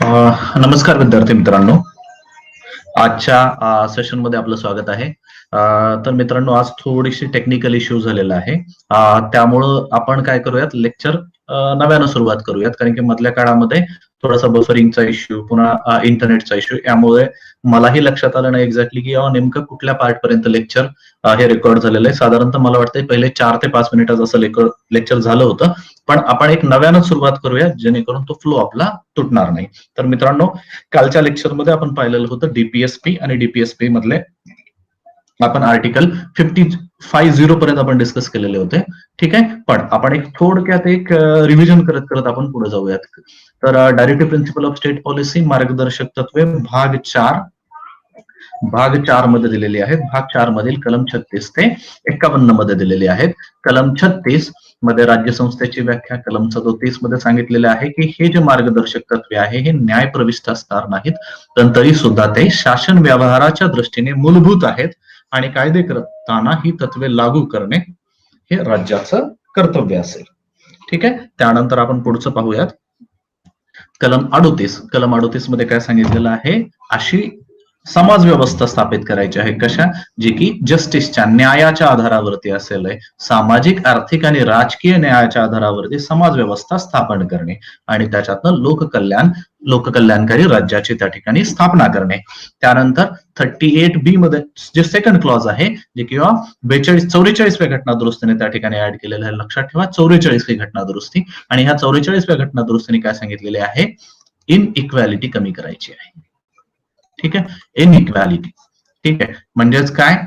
नमस्कार विद्यार्थी मित्रांनो. आजच्या सेशनमध्ये आपलं स्वागत आहे. तर मित्रांनो, आज थोडीशी टेक्निकल इश्यू झालेला आहे. त्यामुळं आपण काय करूयात, लेक्चर नव्यानं सुरुवात करूयात, कारण की मधल्या काळामध्ये थोडासा बफरिंगचा इश्यू, पुन्हा इंटरनेटचा इश्यू, यामुळे मलाही लक्षात आलं नाही एक्झॅक्टली की नेमकं कुठल्या पार्ट पर्यंत लेक्चर हे रेकॉर्ड झालेलं आहे. साधारणतः मला वाटतं पहिले 4 ते 5 मिनिटाचं असं लेक्चर झालं होतं, पण आपण एक नव्यानं सुरुवात करूया जेणेकरून तो फ्लो आपला तुटणार नाही. तर मित्रांनो, कालच्या लेक्चरमध्ये आपण पाहिलेलं होतं डीपीएसपी आणि डीपीएसपी मधले आपण आर्टिकल 50 पर्यंत आपण डिस्कस केलेले होते. ठीक आहे, पण आपण एक थोडक्यात एक रिव्हिजन करत करत आपण पुढे जाऊयात. तर directive principle of state policy, मार्गदर्शक तत्वे, भाग 4 मध्ये दिलेली आहेत. भाग 4 मधील कलम 36 ते 51 मध्ये दिलेली आहेत. कलम 36 मध्ये राज्यसंस्थेची व्याख्या, कलम 37 मध्ये सांगितलेले आहे की हे जे मार्गदर्शक तत्वे आहे हे न्यायप्रविष्ट असणार नाहीत, पण तरी सुद्धा ते शासन व्यवहाराच्या दृष्टीने मूलभूत आहेत आणि कायदे करताना ही तत्वे लागू करणे हे राज्याचं कर्तव्य असेल. ठीक आहे, त्यानंतर आपण पुढचं पाहूयात. कलम 38 मध्ये काय सांगितलेलं आहे, अशी समाज व्यवस्था स्थापित करायची आहे. कशा? जी की जस्टिसच्या, न्यायाच्या आधारावरती असेल. सामाजिक, आर्थिक आणि राजकीय न्यायाच्या आधारावरती समाज व्यवस्था स्थापन करणे आणि त्याच्यातनं लोककल्याणकारी राज्याची त्या ठिकाणी स्थापना करणे. त्यानंतर 38B मध्ये जे सेकंड क्लॉज आहे, जे किंवा 44व्या घटना दुरुस्तीने त्या ठिकाणी ऍड केलेलं आहे. लक्षात ठेवा, 44वी घटना दुरुस्ती, आणि ह्या 44व्या घटना दुरुस्तीने काय सांगितलेले आहे, इनइक्वॅलिटी कमी करायची आहे. ठीक आहे, इनइक्वॅलिटी. ठीक आहे, म्हणजेच काय,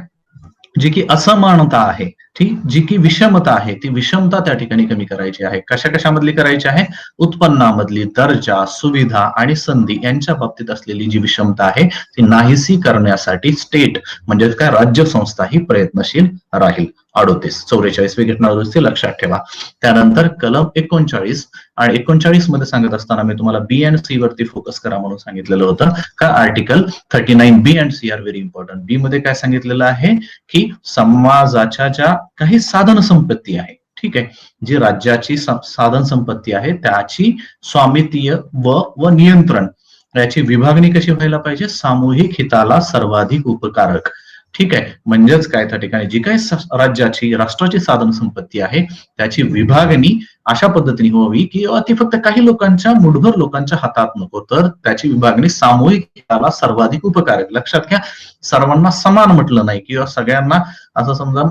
जी की असमानता आहे, ठीक, जी की विषमता आहे, ती विषमता त्या ठिकाणी कमी करायची आहे. कशा कशामधली करायची आहे? उत्पन्नामधली, दर्जा, सुविधा आणि संधी यांच्या बाबतीत असलेली जी विषमता आहे ती नाहीसी करण्यासाठी स्टेट म्हणजे काय, राज्य संस्था ही प्रयत्नशील राहील. 44वी घटना दुरुस्ती लक्षात ठेवा. त्यानंतर कलम 39 आणि 39 मध्ये सांगत असताना मी तुम्हाला बी अँड सी वरती फोकस करा म्हणून सांगितलेलं होतं का. Article 39B and C are very important. B मध्ये काय सांगितलेलं आहे की समाजाच्या ज्या काही साधन संपत्ती आहे, ठीक आहे, जी राज्याची साधन संपत्ती आहे त्याची स्वामित्व व नियंत्रण याची विभागणी कशी व्हायला पाहिजे, सामूहिक हिताला सर्वाधिक उपकारक. ठीक आहे, म्हणजेच काय, त्या ठिकाणी जी काही राज्याची, राष्ट्राची साधन संपत्ती आहे त्याची विभागणी अशा पद्धतीने व्हावी की ती फक्त काही लोकांच्या, मुठभर लोकांच्या हातात नको, तर त्याची विभागणी सामूहिक हिताला सर्वाधिक उपकारक. लक्षात घ्या, सर्वांना समान म्हटलं नाही किंवा सगळ्यांना असं समजा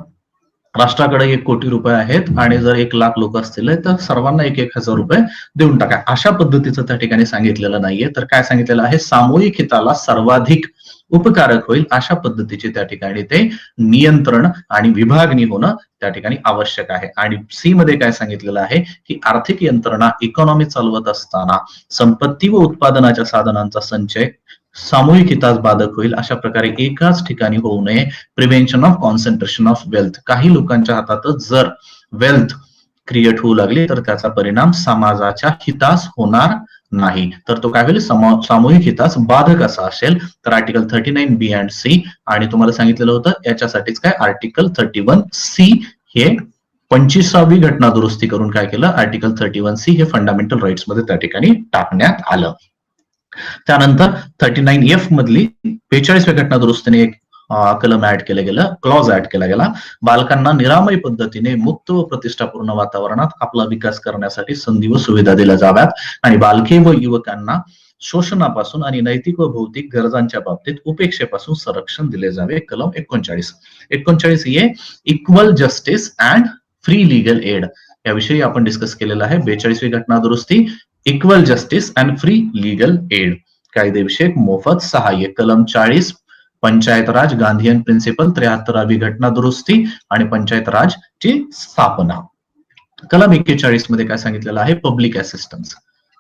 राष्ट्राकडे 1 कोटी रुपये आहेत आणि जर 1 लाख लोक असतील तर सर्वांना 1,000 रुपये देऊन टाका, अशा पद्धतीचं त्या ठिकाणी सांगितलेलं नाहीये. तर काय सांगितलेलं आहे, सामूहिक हिताला सर्वाधिक उपकारक होईल अशा पद्धतीचे त्या ठिकाणी ते नियंत्रण आणि विभागणी होणं त्या ठिकाणी आवश्यक आहे. आणि सी मध्ये काय सांगितलेलं आहे की आर्थिक यंत्रणा, इकॉनॉमी चालवत असताना संपत्ती व उत्पादनाच्या साधनांचा संचय सामूहिक हितास बाधक होईल अशा प्रकारे एकाच ठिकाणी होऊ नये. Prevention of concentration of wealth, काही लोकांच्या हातातच जर वेल्थ क्रिएट होऊ लागली तर त्याचा परिणाम समाजाच्या हितास होणार नाही, तर तो काय होईल, सामूहिक हितास बाधक असा असेल. तर आर्टिकल 39B अँड सी, आणि तुम्हाला सांगितलेलं होतं याच्यासाठीच काय, आर्टिकल 31C हे 25वी घटना दुरुस्ती करून काय केलं, आर्टिकल 31C हे फंडामेंटल राईट्स मध्ये त्या ठिकाणी टाकण्यात आलं. त्यानंतर 39F मधली 42व्या घटना दुरुस्तीने एक कलम ऍड केलं गेलं, क्लॉज ऍड केला गेला. बालकांना निरामय पद्धतीने मुक्त व प्रतिष्ठापूर्ण वातावरणात आपला विकास करण्यासाठी संधी व सुविधा दिल्या जाव्यात आणि बालके व युवकांना शोषणापासून आणि नैतिक व भौतिक गरजांच्या बाबतीत उपेक्षेपासून संरक्षण दिले जावे. कलम 39 हे equal justice and free legal add याविषयी आपण डिस्कस केलेलं आहे. 42वी घटना दुरुस्ती, equal justice and free legal add, कायदेविषयक मोफत सहाय्य. कलम 40 पंचायत राज, गांधीयन प्रिन्सिपल, 73वी घटना दुरुस्ती आणि पंचायत राज ची स्थापना. कलम 41 मध्ये काय सांगितलेलं आहे, पब्लिक असिस्टन्स.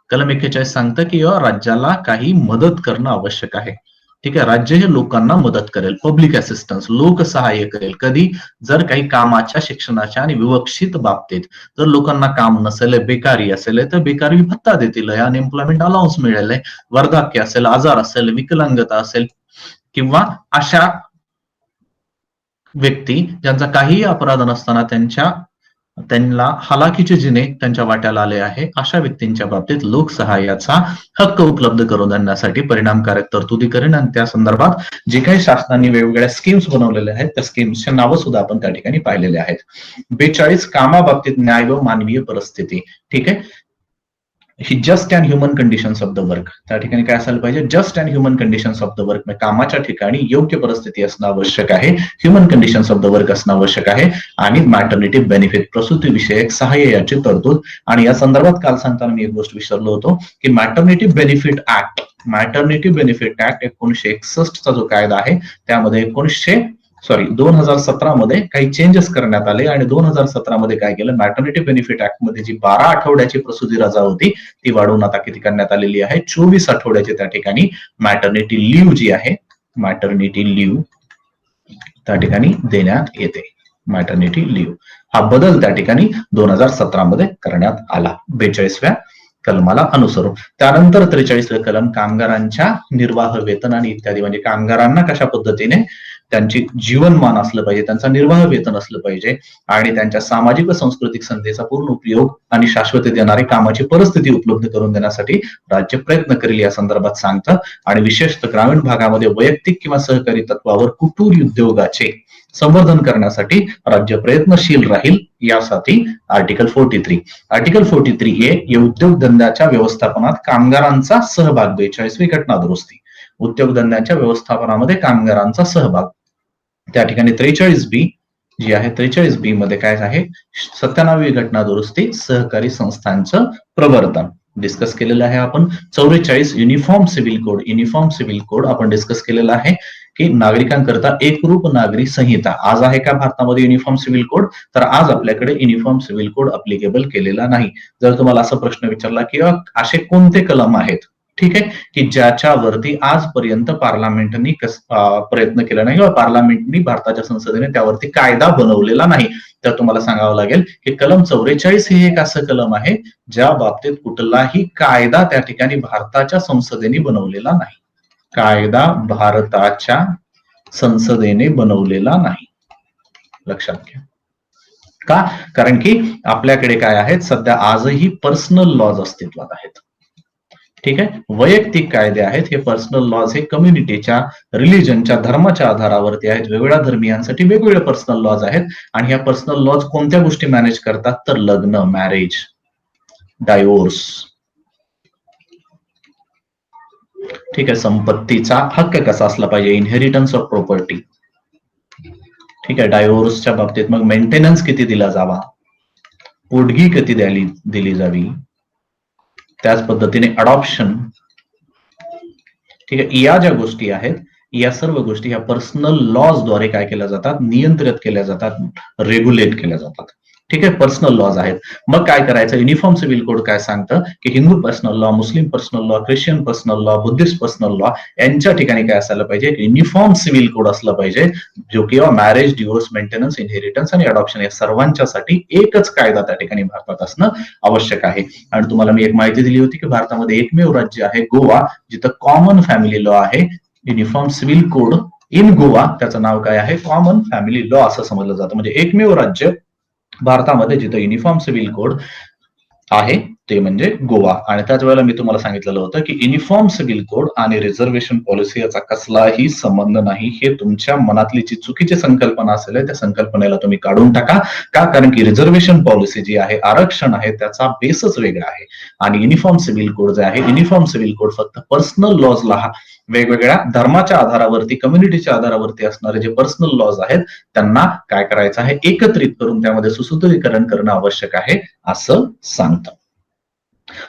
कलम 41 सांगतं की राज्याला काही मदत करणं आवश्यक आहे. ठीक आहे, राज्य हे लोकांना मदत करेल, पब्लिक असिस्टन्स, लोकसहाय्य करेल. कधी, जर काही कामाच्या, शिक्षणाच्या आणि विवक्षित बाबतीत जर लोकांना काम नसेल, बेकारी असेल तर बेकारी भत्ता देतील, अनएम्प्लॉयमेंट अलाउन्स मिळेल, वर्धाक्य असेल, आजार असेल, विकलांगता असेल किंवा अशा व्यक्ती ज्यांचा काहीही अपराध नसताना त्यांच्या त्यांना हालाकीचे जिने त्यांच्या वाट्याला आले आहे अशा व्यक्तींच्या बाबतीत लोकसहाय्याचा हक्क उपलब्ध करून देण्यासाठी परिणामकारक तरतुदी करेन आणि त्या संदर्भात जे काही शासनाने वेगवेगळ्या स्कीम्स बनवलेल्या आहेत त्या स्कीम्सच्या नावं सुद्धा आपण त्या ठिकाणी पाहिलेले आहेत. 42 कामाबाबतीत न्याय व मानवीय परिस्थिती. ठीक आहे, ही just and human conditions of the work. त्या ठिकाणी काय असायला पाहिजे, just and human conditions of the work. कामाच्या ठिकाणी योग्य परिस्थिती असणं आवश्यक आहे, human conditions of the work असणं आवश्यक आहे आणि मॅटर्निटी बेनिफिट प्रसूती विषयक सहाय्य याची तरतूद. आणि या संदर्भात काल सांगताना मी एक गोष्ट विसरलो होतो की मॅटर्निटी बेनिफिट ऍक्ट 1961 चा जो कायदा आहे त्यामध्ये 2017 मध्ये काही चेंजेस करण्यात आले आणि 2017 मध्ये काय केलं, मॅटर्निटी बेनिफिट ऍक्ट मध्ये जी 12 आठवड्याची प्रसूती रजा होती ती वाढवून आता किती करण्यात आलेली आहे, 24 आठवड्याची त्या ठिकाणी मॅटर्निटी लिव्ह जी आहे, मॅटर्निटी लिव्ह त्या ठिकाणी देण्यात येते. मॅटर्निटी लिव्ह हा बदल त्या ठिकाणी 2017 मध्ये करण्यात आला 42व्या कलमाला अनुसरून. त्यानंतर 43 कलम कामगारांच्या निर्वाह वेतन आणि इत्यादी, म्हणजे कामगारांना कशा पद्धतीने त्यांची जीवनमान असलं पाहिजे, त्यांचा निर्वाह वेतन असलं पाहिजे आणि त्यांच्या सामाजिक व सांस्कृतिक संधीचा पूर्ण उपयोग आणि शाश्वती देणारी कामाची परिस्थिती उपलब्ध करून देण्यासाठी राज्य प्रयत्न करेल या संदर्भात सांगतं. आणि विशेषतः ग्रामीण भागामध्ये वैयक्तिक किंवा सहकारी तत्वावर कुटीर उद्योगाचे संवर्धन करण्यासाठी राज्य प्रयत्नशील राहील यासाठी आर्टिकल 43A या उद्योगधंद्याच्या व्यवस्थापनात कामगारांचा सहभाग, 42वी घटना दुरुस्ती, उद्योगधंद्याच्या व्यवस्थापनामध्ये कामगारांचा सहभाग. त्या ठिकाणी 43B जी आहे, 43B मध्ये काय आहे, 97वी घटना दुरुस्ती, सहकारी संस्थांचं प्रवर्तन डिस्कस केलेलं आहे आपण. 44 युनिफॉर्म सिव्हिल कोड आपण डिस्कस केलेला आहे की नागरिकांकरता एकरूप नागरी संहिता. आज आहे का भारतामध्ये युनिफॉर्म सिव्हिल कोड, तर आज आपल्याकडे युनिफॉर्म सिव्हिल कोड अप्लिकेबल केलेला नाही. जर तुम्हाला असा प्रश्न विचारला की असे कोणते कलम आहेत, ठीक आहे, की ज्याच्यावरती आजपर्यंत पार्लमेंटनी प्रयत्न केला नाही किंवा पार्लमेंटनी भारताच्या संसदेने त्यावरती कायदा बनवलेला नाही, तर तुम्हाला सांगावं लागेल की कलम 44 हे एक असं कलम आहे ज्या बाबतीत कुठलाही कायदा त्या ठिकाणी भारताच्या संसदेने बनवलेला नाही. कायदा भारताच्या संसदेने बनवलेला नाही, लक्षात घ्या. का? कारण की आपल्याकडे काय आहेत, सध्या आजही पर्सनल लॉज अस्तित्वात आहेत. ठीक आहे, वैयक्तिक कायदे आहेत. हे पर्सनल लॉज हे कम्युनिटीच्या, रिलीजनच्या, धर्माच्या आधारावरती आहेत. वेगवेगळ्या धर्मियांसाठी वेगवेगळे पर्सनल लॉज आहेत आणि ह्या पर्सनल लॉज कोणत्या गोष्टी मॅनेज करतात, तर लग्न, मॅरेज, डायव्होर्स, ठीक आहे, संपत्तीचा हक्क कसा असला पाहिजे, इनहेरिटन्स ऑफ प्रॉपर्टी, ठीक आहे, डायव्होर्सच्या बाबतीत मग मेंटेनन्स किती दिला जावा, पोटगी किती दिली जावी, त्याच पद्धतीने अडॉप्शन, ठीक आहे, या ज्या गोष्टी आहेत या सर्व गोष्टी ह्या पर्सनल लॉज द्वारे काय केल्या जातात, नियंत्रित केल्या जातात, रेग्युलेट केल्या जातात. ठीक आहे, पर्सनल लॉज आहेत. मग काय करायचं, युनिफॉर्म सिव्हिल कोड काय सांगतं की Hindu personal law, Muslim personal law, Christian personal law, Buddhist personal law यांच्या ठिकाणी काय असायला पाहिजे, युनिफॉर्म सिव्हिल कोड असला पाहिजे जो किंवा मॅरेज, डिवोर्स, मेंटेनन्स, इनहेरिटन्स आणि अडॉप्शन या सर्वांच्यासाठी एकच कायदा त्या ठिकाणी भारतात असणं आवश्यक आहे. आणि तुम्हाला मी एक माहिती दिली होती की भारतामध्ये एकमेव राज्य आहे गोवा जिथं कॉमन फॅमिली लॉ आहे. Uniform civil code in Goa, त्याचं नाव काय आहे, कॉमन फॅमिली लॉ असं समजलं जातं. म्हणजे एकमेव राज्य भारतामध्ये जिथं युनिफॉर्म सिव्हिल कोड आहे ते म्हणजे गोवा. आणि त्याच वेळेला मी तुम्हाला सांगितलेलं होतं की युनिफॉर्म सिव्हिल कोड आणि रिझर्वेशन पॉलिसी याचा कसलाही संबंध नाही. हे तुमच्या मनातली जी चुकीची संकल्पना असेल त्या संकल्पनेला तुम्ही काढून टाका. का? कारण की रिझर्वेशन पॉलिसी जी आहे, आरक्षण आहे, त्याचा बेसच वेगळा आहे आणि युनिफॉर्म सिव्हिल कोड जे आहे, युनिफॉर्म सिव्हिल कोड फक्त पर्सनल लॉजला, वेगवेगळ्या धर्माच्या आधारावरती, कम्युनिटीच्या आधारावरती असणारे जे पर्सनल लॉज आहेत त्यांना काय करायचं आहे, एकत्रित करून त्यामध्ये सुसूत्रीकरण करणं आवश्यक आहे असं सांगतं.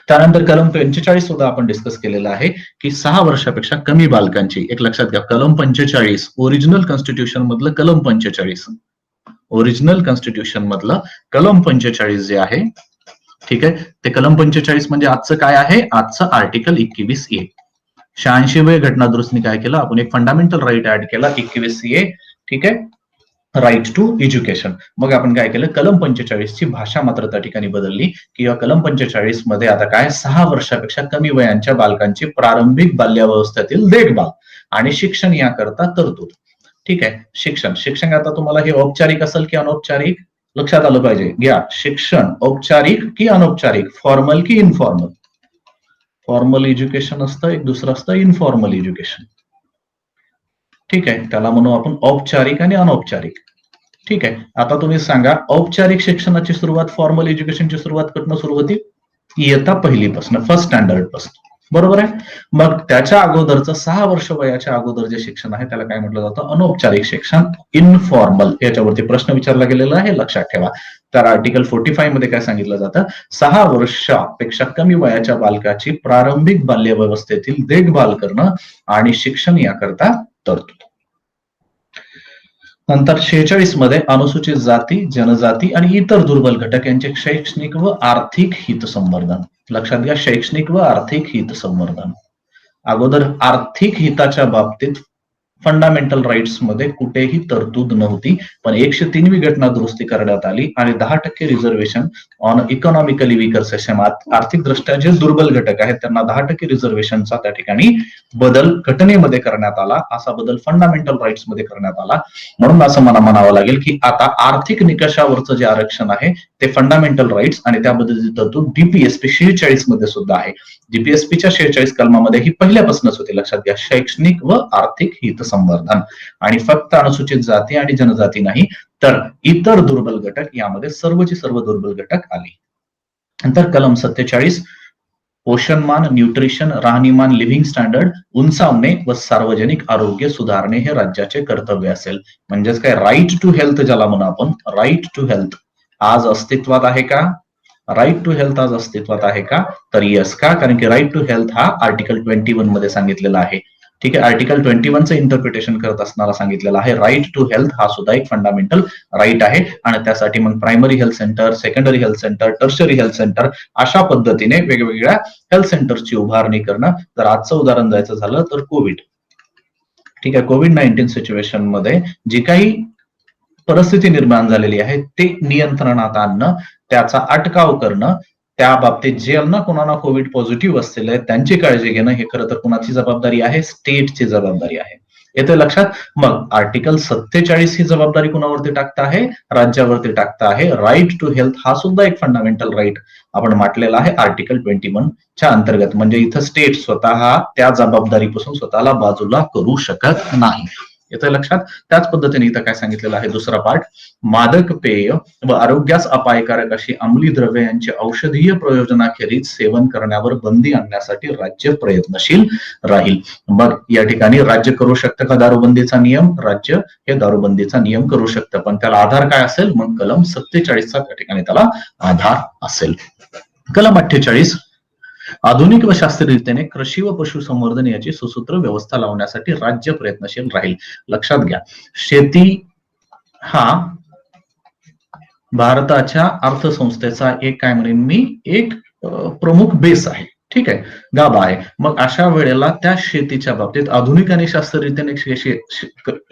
त्यानंतर कलम 45 सुद्धा आपण डिस्कस केलेला आहे की 6 वर्षापेक्षा कमी बालकांची, एक लक्षात घ्या, कलम 45 ओरिजिनल कॉन्स्टिट्यूशन मधलं कलम 45, ओरिजिनल कॉन्स्टिट्यूशन मधलं कलम 45 जे आहे, ठीक आहे, ते कलम 45 म्हणजे आजचं काय आहे, आजचं आर्टिकल 21A. 86वे घटना दुरुस्तीने काय केलं, आपण एक फंडामेंटल राईट ऍड केला 21A, ठीक आहे, राईट टू एज्युकेशन. मग आपण काय केलं, कलम 45 ची भाषा मात्र त्या ठिकाणी बदलली किंवा कलम 45 मध्ये आता काय, 6 वर्षापेक्षा कमी वयांच्या बालकांची प्रारंभिक बाल्यावस्थेतील देखभाल आणि शिक्षण याकरता तरतूद. ठीक आहे, शिक्षण आता तुम्हाला हे औपचारिक असेल की अनौपचारिक, लक्षात आलं पाहिजे. घ्या, शिक्षण औपचारिक की अनौपचारिक, फॉर्मल की इनफॉर्मल. फॉर्मल एज्युकेशन असतं, एक दुसरं असतं इनफॉर्मल एज्युकेशन. ठीक आहे, त्याला म्हणू आपण औपचारिक आणि अनौपचारिक. ठीक आहे, आता तुम्ही सांगा, औपचारिक शिक्षणाची सुरुवात, फॉर्मल एज्युकेशनची सुरुवात कुठनं सुरू होती? इयत्ता पहिलीपासून, फर्स्ट स्टँडर्ड पासून. बरोबर आहे. मग त्याच्या अगोदरचं 6 वर्ष वयाच्या अगोदर जे शिक्षण आहे त्याला काय म्हटलं जातं? अनौपचारिक शिक्षण, इनफॉर्मल. याच्यावरती प्रश्न विचारला गेलेला आहे, लक्षात ठेवा. तर आर्टिकल 45 मध्ये काय सांगितलं जातं? 6 वर्षापेक्षा कमी वयाच्या बालकाची प्रारंभिक बाल्यवस्थेतील देखभाल करणं आणि शिक्षण याकरता तरतूद. नंतर 46 मध्ये अनुसूचित जाती, जनजाती आणि इतर दुर्बल घटक यांचे शैक्षणिक व आर्थिक हित संवर्धन. लक्षात घ्या, शैक्षणिक व आर्थिक हित संवर्धन. अगोदर आर्थिक हिताच्या बाबतीत फंडामेंटल राईट्स मध्ये कुठेही तरतूद नव्हती, पण 103वी घटना दुरुस्ती करण्यात आली आणि 10% reservation on economically weaker section, आर्थिक दृष्ट्या जे दुर्बल घटक आहेत त्यांना 10% रिझर्वेशनचा त्या ठिकाणी बदल घटनेमध्ये करण्यात आला. असा बदल फंडामेंटल राईट्स मध्ये करण्यात आला. म्हणून असं मला म्हणावं लागेल की आता आर्थिक निकषावरचं जे आरक्षण आहे ते फंडामेंटल राईट्स आणि त्याबद्दलची तरतूद डीपीएसपी 46 मध्ये सुद्धा आहे. जीपीएसपीच्या 46 कलमामध्ये ही पहिल्यापासूनच होती. लक्षात घ्या, शैक्षणिक व आर्थिक हित संवर्धन. आणि फक्त अनुसूचित जाती आणि जनजाती नाही, तर इतर दुर्बल घटक, यामध्ये सर्वची सर्व दुर्बल घटक आले. नंतर कलम 47, पोषणमान, न्यूट्रिशन, राहणीमान, लिव्हिंग स्टँडर्ड उंचावणे व सार्वजनिक आरोग्य सुधारणे हे राज्याचे कर्तव्य असेल. म्हणजेच काय, राईट टू हेल्थ ज्याला म्हणू आपण, राईट टू हेल्थ आज अस्तित्वात आहे का? राईट टू हेल्थ आज अस्तित्वात आहे का? तर यस. का? कारण की राईट टू हेल्थ हा आर्टिकल 21 मध्ये सांगितलेला आहे. ठीक आहे, आर्टिकल 21चं इंटरप्रिटेशन करत असताना सांगितलेलं आहे राईट टू हेल्थ हा सुद्धा एक फंडामेंटल राईट आहे. आणि त्यासाठी मग primary health centre, secondary health centre, tertiary health centre अशा पद्धतीने वेगवेगळ्या हेल्थ सेंटरची उभारणी करणं. जर आजचं उदाहरण द्यायचं झालं तर कोविड. ठीक आहे, कोविड-19 सिच्युएशन मध्ये जी काही परिस्थिती निर्माण झालेली आहे ते नियंत्रणात आणणं, त्याचा अटकाव करणं, त्या बाबतीत ज्यांना कोणाला कोविड पॉझिटिव्ह असलेलं आहे त्यांची काळजी घेणं, हे खरं तर कोणाची जबाबदारी आहे? स्टेटची जबाबदारी आहे. येते लक्षात? मग आर्टिकल 47 ही जबाबदारी कोणावरती टाकता आहे? राज्यावरती टाकता आहे. राईट टू हेल्थ हा सुद्धा एक फंडामेंटल राईट आपण म्हटलेला आहे आर्टिकल 21 च्या अंतर्गत. म्हणजे इथं स्टेट स्वतः त्या जबाबदारीपासून स्वतःला बाजूला करू शकत नाही. येतं लक्षात? त्याच पद्धतीने इथं काय सांगितलेलं आहे? दुसरा पार्ट, मादक पेय व आरोग्यास अपायकारक अशी अंमली द्रव्य यांचे औषधीय प्रयोजनाखेरीज सेवन करण्यावर बंदी आणण्यासाठी राज्य प्रयत्नशील राहील. मग या ठिकाणी राज्य करू शकतं का दारूबंदीचा नियम? राज्य हे दारूबंदीचा नियम करू शकतं, पण त्याला आधार काय असेल? मग कलम 47चा त्या ठिकाणी त्याला आधार असेल. कलम 48, आधुनिक व शास्त्रीय रीतीने कृषी व पशुसंवर्धन याची सुसूत्र व्यवस्था लावण्यासाठी राज्य प्रयत्नशील राहील. लक्षात घ्या, शेती हा भारताच्या अर्थसंस्थेचा एक, काय म्हणेन मी, एक प्रमुख बेस आहे. ठीक आहे, गाभा आहे. मग अशा वेळेला त्या शेतीच्या बाबतीत आधुनिक आणि शास्त्रीयरीतीने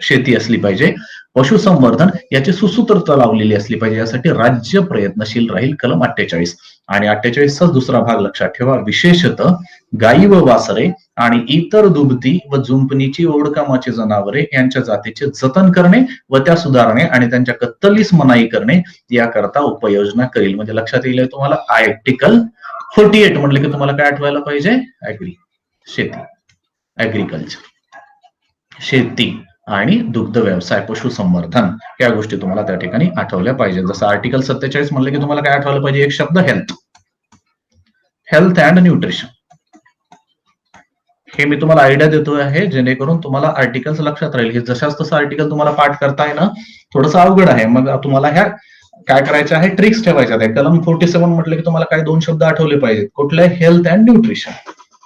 शेती असली पाहिजे. पशुसंवर्धन याची सुसूत्रता लावलेली असली पाहिजे. यासाठी राज्य प्रयत्नशील राहील. कलम 48. आणि 48चा दुसरा भाग लक्षात ठेवा, विशेषतः गायी व वासरे आणि इतर दुभती व जुंपणीची ओढकामाची जनावरे यांच्या जातीचे जतन करणे व त्या सुधारणे आणि त्यांच्या कत्तलीस मनाई करणे याकरता उपाययोजना करील. म्हणजे लक्षात येईल तुम्हाला आर्टिकल 48 म्हटलं की तुम्हाला काय आठवायला पाहिजे? ऍग्री, शेती, ऍग्रिकल्चर, शेती आणि दुग्ध व्यवसाय, पशुसंवर्धन, या गोष्टी तुम्हाला त्या ठिकाणी आठवल्या पाहिजे. जसं आर्टिकल 47 म्हणलं की तुम्हाला काय आठवलं पाहिजे? एक शब्द, हेल्थ, हेल्थ अँड न्यूट्रिशन. हे मी तुम्हाला आयडिया देतो आहे जेणेकरून तुम्हाला आर्टिकल्स लक्षात राहील. हे जशाच तसं आर्टिकल तुम्हाला पाठ करताय ना, थोडंसं अवघड आहे. मग तुम्हाला ह्या काय करायचं आहे? ट्रिक्स ठेवायच्या आहेत. कलम 47 म्हटलं की तुम्हाला काय 2 शब्द आठवले पाहिजेत. कुठले? Health and nutrition.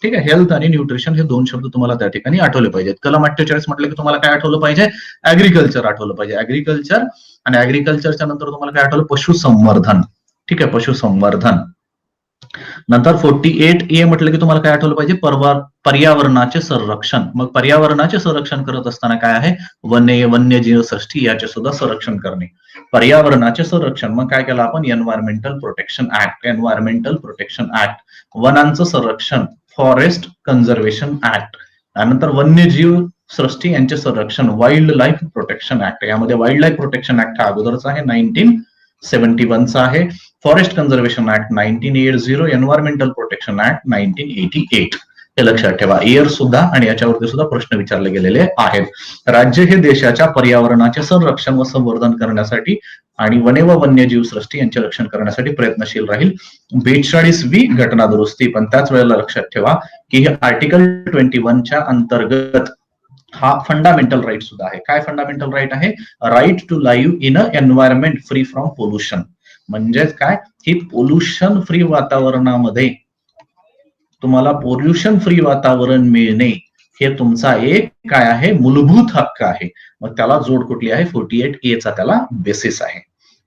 ठीक आहे, हेल्थ आणि न्यूट्रिशन हे 2 शब्द तुम्हाला त्या ठिकाणी आठवले पाहिजेत. कलम 48 म्हटलं की तुम्हाला काय आठवलं पाहिजे? ऍग्रिकल्चर आठवलं पाहिजे. ऍग्रिकल्चर आणि ऍग्रिकल्चरच्या नंतर तुम्हाला काय आठवलं? पशुसंवर्धन. ठीक आहे, पशुसंवर्धन. नंतर 48A म्हटलं की तुम्हाला काय आठवलं पाहिजे? पर्यावरणाचे संरक्षण. मग पर्यावरणाचे संरक्षण करत असताना काय आहे? वन्यजीव सृष्टी याचे सुद्धा संरक्षण करणे. पर्यावरणाचे संरक्षण, मग काय केलं आपण? Environmental protection act, environmental protection act. वनांचं संरक्षण, फॉरेस्ट कन्झर्वेशन ऍक्ट. त्यानंतर वन्यजीव सृष्टी यांचे संरक्षण, वाईल्ड लाईफ प्रोटेक्शन ऍक्ट. यामध्ये वाईल्ड लाईफ प्रोटेक्शन ऍक्ट हा अगोदरचा आहे 19 71चा आहे, forest conservation act 1980, environmental protection act 1988. हे लक्षात ठेवा. इयर सुद्धा आणि याच्यावरती सुद्धा प्रश्न विचारले गेलेले आहेत. राज्य हे देशाच्या पर्यावरणाचे संरक्षण व संवर्धन करण्यासाठी आणि वने व वन्यजीव सृष्टी यांचे रक्षण करण्यासाठी प्रयत्नशील राहील. 42वी घटना दुरुस्ती. पण त्याच वेळेला लक्षात ठेवा की हे आर्टिकल 21च्या अंतर्गत हा फंडामेंटल राईट सुद्धा आहे. काय फंडामेंटल राईट आहे? Right to live in a environment free from pollution. म्हणजेच काय की पोल्युशन फ्री वातावरणामध्ये तुम्हाला पोल्युशन फ्री वातावरण मिळणे हे तुमचा एक काय आहे? मूलभूत हक्क आहे. मग त्याला जोड कुठली आहे? 48A चा त्याला बेसिस आहे.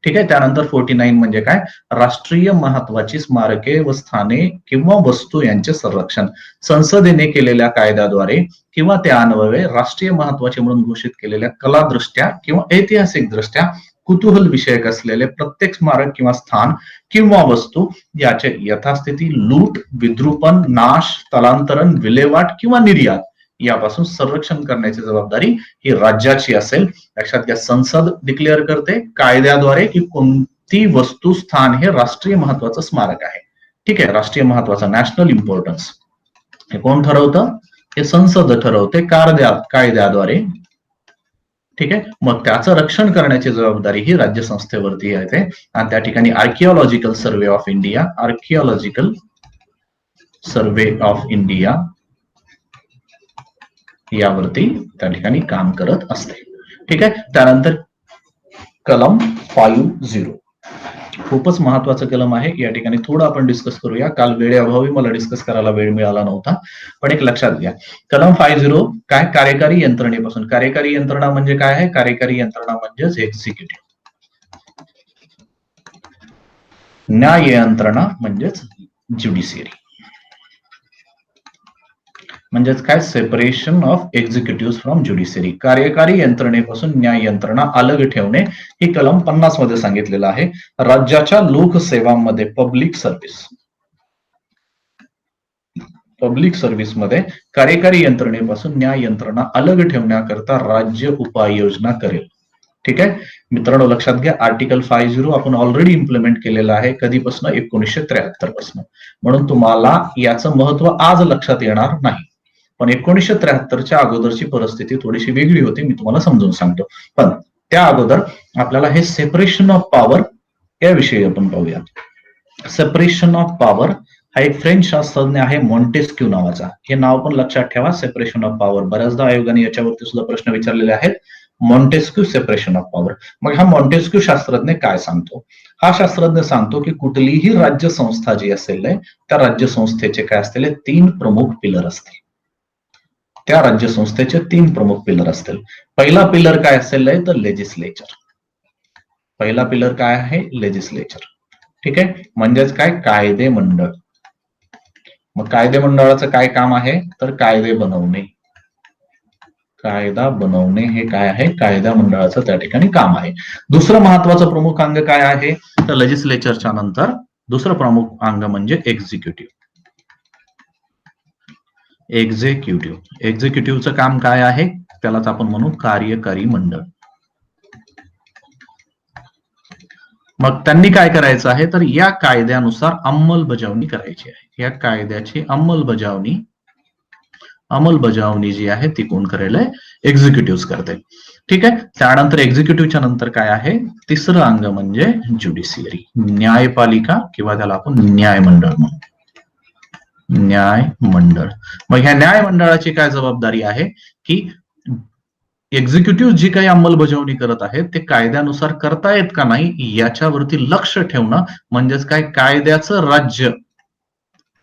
ठीक आहे. त्यानंतर 49 म्हणजे काय? राष्ट्रीय महत्वाची स्मारके व स्थाने किंवा वस्तू यांचे संरक्षण संसदेने केलेल्या कायद्याद्वारे किंवा त्या अन्वये राष्ट्रीय महत्वाचे म्हणून घोषित केलेल्या कलादृष्ट्या किंवा ऐतिहासिक दृष्ट्या कुतूहल विषयक असलेले प्रत्येक स्मारक किंवा स्थान किंवा वस्तू याचे यथास्थिती लूट, विद्रूपण, नाश, स्थलांतरण, विल्हेवाट किंवा निर्यात यापासून संरक्षण करण्याची जबाबदारी ही राज्याची असेल. लक्षात घ्या, संसद डिक्लेअर करते कायद्याद्वारे की कोणती वस्तू स्थान हे राष्ट्रीय महत्वाचं स्मारक आहे. ठीक आहे, राष्ट्रीय महत्वाचा नॅशनल इम्पॉर्टन्स हे कोण ठरवतं? हे संसद ठरवते कायद्याद्वारे. ठीक आहे, मग त्याचं रक्षण करण्याची जबाबदारी ही राज्य संस्थेवरती येते. आणि त्या ठिकाणी आर्किओलॉजिकल सर्वे ऑफ इंडिया यावरती त्या ठिकाणी काम करत असते. ठीक आहे. त्यानंतर कलम 50 खूपच महत्वाचं कलम आहे. या ठिकाणी थोडं आपण डिस्कस करूया. काल वेळेअभावी मला डिस्कस करायला वेळ मिळाला नव्हता, पण एक लक्षात घ्या. कलम 50 काय? कार्यकारी यंत्रणेपासून. कार्यकारी यंत्रणा म्हणजे काय आहे? कार्यकारी यंत्रणा म्हणजेच एक्झिक्युटिव्ह. न्याय यंत्रणा म्हणजेच ज्युडिशियरी. म्हणजेच काय? Separation of executive from judiciary. कार्यकारी यंत्रणेपासून न्याय यंत्रणा अलग ठेवणे ही कलम 50 मध्ये सांगितलेलं आहे. राज्याच्या लोकसेवांमध्ये पब्लिक सर्व्हिस मध्ये कार्यकारी यंत्रणेपासून न्याय यंत्रणा अलग ठेवण्याकरता राज्य उपाययोजना करेल. ठीक आहे मित्रांनो, लक्षात घ्या. आर्टिकल 50 आपण ऑलरेडी इम्प्लिमेंट केलेलं आहे. कधीपासून? 1973 पासून. म्हणून तुम्हाला याचं महत्व आज लक्षात येणार नाही, पण 1973च्या अगोदरची परिस्थिती थोडीशी वेगळी होती. मी तुम्हाला समजून सांगतो. पण त्या अगोदर आपल्याला हे सेपरेशन ऑफ पॉवर याविषयी आपण पाहूया. सेपरेशन ऑफ पॉवर हा एक फ्रेंच शास्त्रज्ञ आहे, मॉन्टेस्क्यू नावाचा. हे नाव पण लक्षात ठेवा. सेपरेशन ऑफ पॉवर बऱ्याचदा आयोगाने याच्यावरती सुद्धा प्रश्न विचारलेले आहेत. Montesquieu separation of power. मग हा मॉन्टेस्क्यू शास्त्रज्ञ काय सांगतो? हा शास्त्रज्ञ सांगतो की कुठलीही राज्य संस्था जी असेल त्या राज्य संस्थेचे काय असतील? 3 प्रमुख पिलर असतील. त्या राज्य संस्थेचे 3 प्रमुख पिलर असतील. पहिला पिलर काय असेल? तर लेजिस्लेचर. पहिला पिलर काय आहे? लेजिस्लेचर. ठीक आहे, म्हणजेच काय? कायदे मंडळ. मग कायदे मंडळाचं काय काम आहे? तर कायदे बनवणे, कायदा बनवणे हे काय आहे? कायदा मंडळाचं त्या ठिकाणी काम आहे. दुसरं महत्वाचं प्रमुख अंग काय आहे? तर लेजिस्लेचरच्या नंतर दुसरं प्रमुख अंग म्हणजे एक्झिक्युटिव्ह. एक्झिक्युटिव्हचं काम काय आहे? त्यालाच आपण म्हणू कार्यकारी मंडळ. मग त्यांनी काय करायचं आहे? तर या कायद्यानुसार अंमलबजावणी करायची आहे. या कायद्याची अंमलबजावणी जी आहे ती कोण करेल? एक्झिक्युटिव्ह करते. ठीक आहे. त्यानंतर एक्झिक्युटिव्हच्या नंतर काय आहे? तिसरं अंग म्हणजे ज्युडिशियरी, न्यायपालिका किंवा त्याला आपण न्यायमंडळ म्हणू. न्यायमंडळ. मग ह्या न्यायमंडळाची काय जबाबदारी आहे की एक्झिक्युटिव्ह जी काही अंमलबजावणी करत आहेत ते कायद्यानुसार करतायत का नाही याच्यावरती लक्ष ठेवणं. म्हणजेच काय?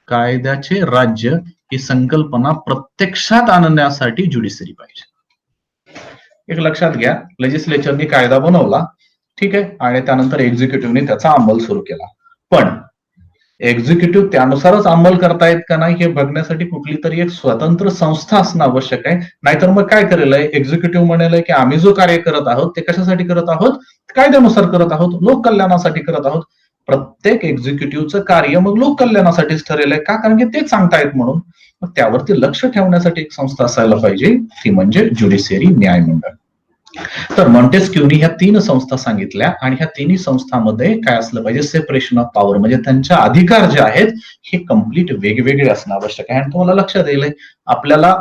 कायद्याचे राज्य ही संकल्पना प्रत्यक्षात आणण्यासाठी ज्युडिशियरी पाहिजे. एक लक्षात घ्या, लेजिस्लेचरने कायदा बनवला, ठीक आहे, आणि त्यानंतर एक्झिक्युटिव्हने त्याचा अंमल सुरू केला. पण एक्झिक्युटिव्ह त्यानुसारच अंमल करतायत का नाही हे बघण्यासाठी कुठली तरी एक स्वतंत्र संस्था असणं आवश्यक आहे. नाहीतर मग काय करेल? एक्झिक्युटिव्ह म्हणेल की आम्ही जो कार्य करत आहोत ते कशासाठी करत आहोत? कायद्यानुसार करत आहोत, लोक कल्याणासाठी करत आहोत. प्रत्येक एक्झिक्युटिव्हचं कार्य मग लोक कल्याणासाठीच ठरेल का? कारण की ते सांगतायत म्हणून. मग त्यावरती लक्ष ठेवण्यासाठी एक संस्था असायला पाहिजे, ती म्हणजे ज्युडिशियरी, न्यायमंडळ. तर मॉन्टेस्क्यूनी ह्या 3 संस्था सांगितल्या आणि ह्या तिन्ही संस्थांमध्ये काय असलं पाहिजे, सेपरेशन ऑफ पॉवर, म्हणजे त्यांच्या अधिकार जे आहेत हे कम्प्लीट वेगवेगळे असणं आवश्यक आहे. आणि तुम्हाला लक्षात येईल आपल्याला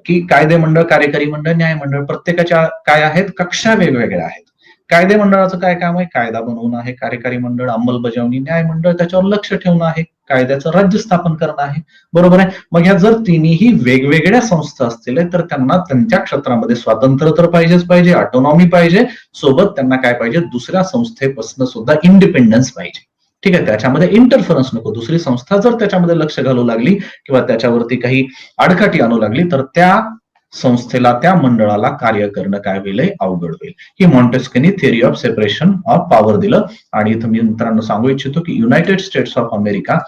की कायदे मंडळ, कार्यकारी मंडळ, न्याय मंडळ प्रत्येकाच्या काय आहेत, कक्षा वेगवेगळ्या आहेत. कायदे मंडळाचं काय काम आहे, कायदा बनवणं आहे. कार्यकारी मंडळ अंमलबजावणी, न्याय मंडळ त्याच्यावर लक्ष ठेवणं आहे, कायद्याचं राज्य स्थापन करणं आहे. बरोबर आहे. मग ह्या जर तिन्ही वेगवेगळ्या संस्था असतील तर त्यांना त्यांच्या क्षेत्रामध्ये स्वातंत्र्य तर पाहिजेच पाहिजे, ऑटोनॉमी पाहिजे, सोबत त्यांना काय पाहिजे, दुसऱ्या संस्थेपासून सुद्धा इंडिपेंडन्स पाहिजे. ठीक आहे, त्याच्यामध्ये इंटरफरन्स नको. दुसरी संस्था जर त्याच्यामध्ये लक्ष घालू लागली किंवा त्याच्यावरती काही आडकाठी आणू लागली तर त्या संस्थेला, त्या मंडळाला कार्य करणं काय होईल, अवघड होईल. ही मॉन्टेस्क्यूनी theory of separation of power दिलं. आणि इथं मी मित्रांनो सांगू इच्छितो की युनायटेड स्टेट्स ऑफ अमेरिका,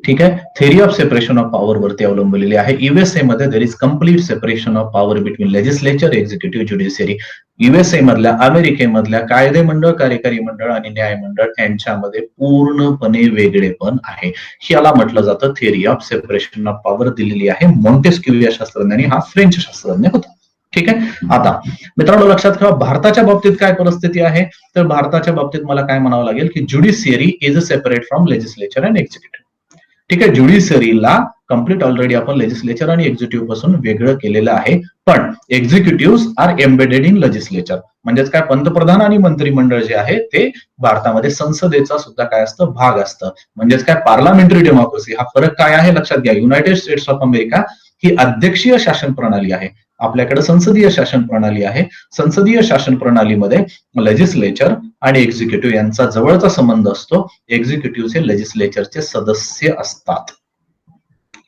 ठीक आहे, theory of separation of power वरती अवलंबलेली आहे. युएसए मध्ये there is complete separation of power between legislature, executive, judiciary. USA मधल्या, अमेरिकेमधल्या कायदे मंडळ, कार्यकारी मंडळ आणि न्याय मंडळ यांच्यामध्ये पूर्णपणे वेगळेपण आहे. याला म्हटलं जातं theory of separation of power. दिलेली आहे मॉन्टेस्क्यू या शास्त्रज्ञांनी. हा फ्रेंच शास्त्रज्ञ होता. ठीक आहे. आता मित्रांनो लक्षात ठेवा, भारताच्या बाबतीत काय परिस्थिती आहे, तर भारताच्या बाबतीत मला काय म्हणावं लागेल की judiciary is separate from legislature and executive. ठीक आहे, ज्युडिशियरीला कम्प्लीट ऑलरेडी आपण लेजिस्लेचर आणि एक्झिक्युटिव्ह पासून वेगळं केलेलं आहे. पण executive are embedded in legislature, म्हणजेच काय, पंतप्रधान आणि मंत्रिमंडळ जे आहे ते भारतामध्ये संसदेचा सुद्धा काय असतं, भाग असतं. म्हणजेच काय, पार्लमेंटरी डेमोक्रेसी. हा फरक काय आहे लक्षात घ्या. युनायटेड स्टेट्स ऑफ अमेरिका ही अध्यक्षीय शासन प्रणाली आहे, आपल्याकडे संसदीय शासन प्रणाली आहे. संसदीय शासन प्रणालीमध्ये लेजिस्लेचर आणि एक्झिक्युटिव्ह यांचा जवळचा संबंध असतो. एक्झिक्युटिव्ह हे लेजिस्लेचरचे सदस्य असतात.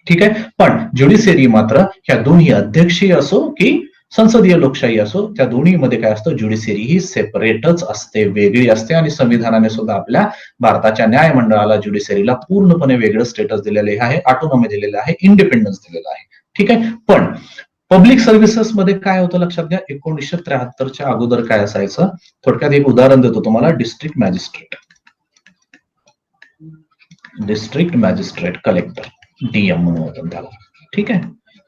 ठीक आहे. पण ज्युडिशियरी मात्र ह्या दोन्ही, अध्यक्षीय असो की संसदीय लोकशाही असो, त्या दोन्हीमध्ये काय असतं, ज्युडिशियरी ही सेपरेटच असते, वेगळी असते. आणि संविधानाने सुद्धा आपल्या भारताच्या न्याय मंडळाला, ज्युडिशियरीला पूर्णपणे वेगळं स्टेटस दिलेले आहे, ऑटोनॉमी दिलेलं आहे, इंडिपेंडन्स दिलेलं आहे. ठीक आहे. पण पब्लिक सर्व्हिसेस मध्ये काय होतं लक्षात घ्या, 1973च्या अगोदर काय असायचं, थोडक्यात एक उदाहरण देतो तुम्हाला. District magistrate, district magistrate, collector, DM म्हणून त्याला. ठीक आहे,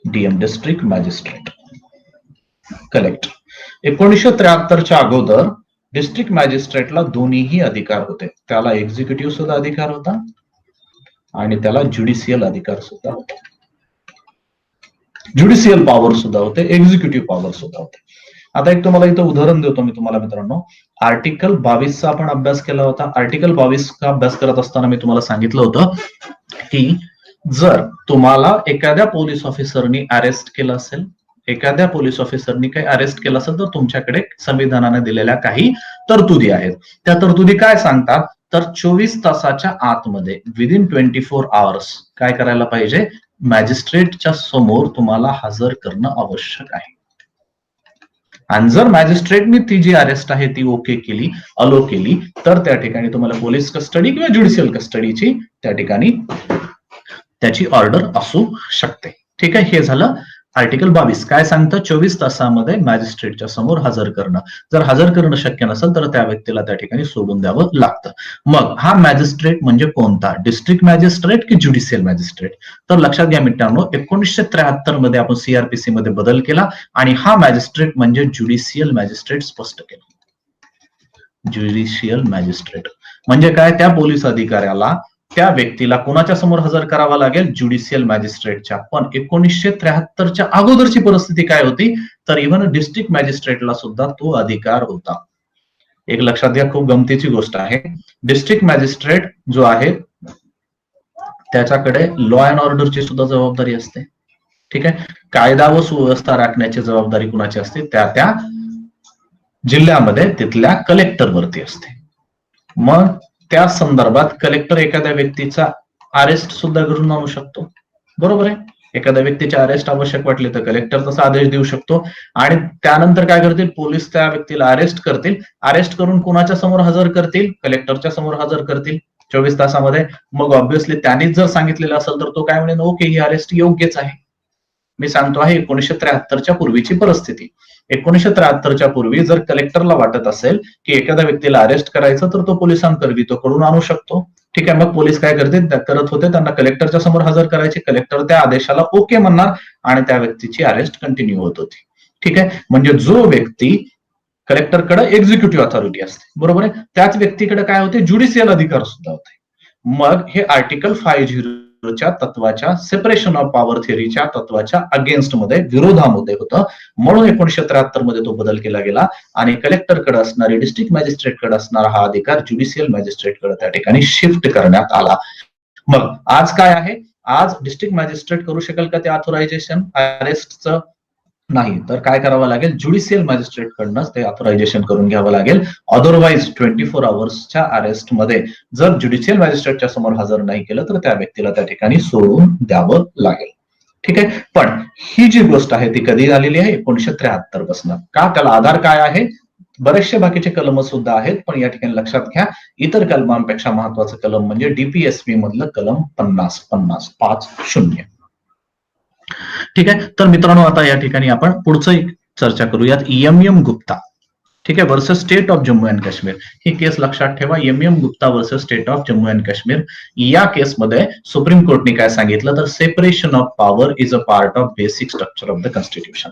डीएम, डिस्ट्रिक्ट मॅजिस्ट्रेट, कलेक्टर. 1973च्या अगोदर डिस्ट्रिक्ट मॅजिस्ट्रेटला दोन्हीही अधिकार होते. त्याला एक्झिक्युटिव्ह सुद्धा अधिकार होता आणि त्याला ज्युडिशियल अधिकार सुद्धा होते. ज्युडिशियल पॉवर सुद्धा होते, एक्झिक्युटिव्ह पॉवर सुद्धा होते. आता एक तुम्हाला इथं उदाहरण देतो मी तुम्हाला मित्रांनो. आर्टिकल 22चा आपण अभ्यास केला होता. आर्टिकल 22 का अभ्यास करत असताना मी तुम्हाला सांगितलं होतं की जर तुम्हाला एखाद्या पोलीस ऑफिसरनी अरेस्ट केलं असेल, एखाद्या पोलीस ऑफिसरनी काही अरेस्ट केलं असेल, तर तुमच्याकडे संविधानाने दिलेल्या काही तरतुदी आहेत. त्या तरतुदी काय सांगतात, तर 24 तासाच्या आतमध्ये, विदिन 24 आवर्स काय करायला पाहिजे, मॅजिस्ट्रेटच्या समोर तुम्हाला हजर करणं आवश्यक आहे. आणि जर मॅजिस्ट्रेटने ती जी अरेस्ट आहे ती ओके केली, अलो केली, तर त्या ठिकाणी तुम्हाला पोलीस कस्टडी किंवा ज्युडिशियल कस्टडीची त्या ठिकाणी त्याची ऑर्डर असू शकते. ठीक आहे. हे झालं आर्टिकल 22. काय सांगतं, 24 तासामध्ये मॅजिस्ट्रेटच्या समोर हजर करणं. जर हजर करणं शक्य नसेल तर त्या व्यक्तीला त्या ठिकाणी सोडून द्यावं लागतं. मग हा मॅजिस्ट्रेट म्हणजे कोणता, डिस्ट्रिक्ट मॅजिस्ट्रेट की ज्युडिशियल मॅजिस्ट्रेट, तर लक्षात घ्या मित्रांनो, 1973 मध्ये आपण सीआरपीसी मध्ये बदल केला आणि हा मॅजिस्ट्रेट म्हणजे ज्युडिशियल मॅजिस्ट्रेट स्पष्ट केलं. ज्युडिशियल मॅजिस्ट्रेट म्हणजे काय, त्या पोलीस अधिकाऱ्याला, त्या व्यक्तीला कोणाच्या समोर हजर करावा लागेल, ज्युडिशियल मॅजिस्ट्रेटच्या. पण 1973च्या अगोदरची परिस्थिती काय होती, तर इव्हन डिस्ट्रिक्ट मॅजिस्ट्रेटला सुद्धा तो अधिकार होता. एक लक्षात घ्या, खूप गमतीची गोष्ट आहे. डिस्ट्रिक्ट मॅजिस्ट्रेट जो आहे त्याच्याकडे लॉ अँड ऑर्डरची सुद्धा जबाबदारी असते. ठीक आहे. कायदा व सुव्यवस्था राखण्याची जबाबदारी कुणाची असते, त्या जिल्ह्यामध्ये तिथल्या कलेक्टरवरती असते. मग त्या संदर्भात कलेक्टर एखाद्या व्यक्तीचा अरेस्ट सुद्धा करून आणू शकतो. बरोबर आहे. एखाद्या व्यक्तीचे अरेस्ट आवश्यक वाटले तर कलेक्टर तसा आदेश देऊ शकतो. आणि त्यानंतर काय करतील, पोलीस त्या व्यक्तीला अरेस्ट करतील. अरेस्ट करून कोणाच्या समोर हजर करतील, कलेक्टरच्या समोर हजर करतील 24 तासामध्ये. मग ऑब्व्हियसली त्यांनीच जर सांगितलेलं असेल तर तो काय म्हणेल, ओके ही अरेस्ट योग्यच आहे. मी सांगतो आहे 1973च्या पूर्वीची परिस्थिती. 1973च्या पूर्वी जर कलेक्टरला वाटत असेल की एखाद्या व्यक्तीला अरेस्ट करायचं तर तो पोलिसांकरवी तो करून आणू शकतो. ठीक आहे. मग पोलीस काय करत होते, त्यांना कलेक्टरच्या समोर हजर करायचे. कलेक्टर त्या आदेशाला ओके म्हणणार आणि त्या व्यक्तीची अरेस्ट कंटिन्यू होत होती. ठीक आहे, म्हणजे जो व्यक्ती कलेक्टरकडे एक्झिक्युटिव्ह अथॉरिटी असते, बरोबर आहे, त्याच व्यक्तीकडे काय होते, ज्युडिशियल अधिकार सुद्धा होते. मग हे आर्टिकल 50च्या तत्वाच्या, सेपरेशन ऑफ पॉवर थिअरीच्या तत्वाच्या अगेन्स्ट मध्ये, विरोधामध्ये होतं. म्हणून 1973 मध्ये तो बदल केला गेला आणि कलेक्टरकडे असणारी, डिस्ट्रिक्ट मॅजिस्ट्रेटकडे असणारा हा अधिकार ज्युडिशियल मॅजिस्ट्रेटकडे त्या ठिकाणी शिफ्ट करण्यात आला. मग आज काय आहे, आज डिस्ट्रिक्ट मॅजिस्ट्रेट करू शकेल का ते ऑथोरायझेशन अरेस्टचं? नाही, तर काय करावं लागेल, ज्युडिशियल मॅजिस्ट्रेट कडनंच ते ऑथोरायझेशन करून घ्यावं लागेल. अदरवाईज 24 आवर्सच्या अरेस्ट मध्ये जर ज्युडिशियल मॅजिस्ट्रेटच्या समोर हजर नाही केलं तर त्या व्यक्तीला त्या ठिकाणी सोडून द्यावं लागेल. ठीक आहे, पण ही जी गोष्ट आहे ती कधी झालेली आहे, 1973 पासून. का, त्याला आधार काय आहे, बरेचसे बाकीचे कलम सुद्धा आहेत, पण या ठिकाणी लक्षात घ्या, इतर कलमांपेक्षा महत्वाचं कलम म्हणजे डीपीएसपी मधलं कलम 50. ठीक आहे, तर मित्रांनो आता या ठिकाणी आपण पुढचं चर्चा करूयात, एम गुप्ता. ठीक आहे, versus state of Jammu and Kashmir. ही केस लक्षात ठेवा, M Gupta versus state of Jammu and Kashmir. या केसमध्ये सुप्रीम कोर्टने काय सांगितलं, तर separation of power is a part of basic structure of the constitution.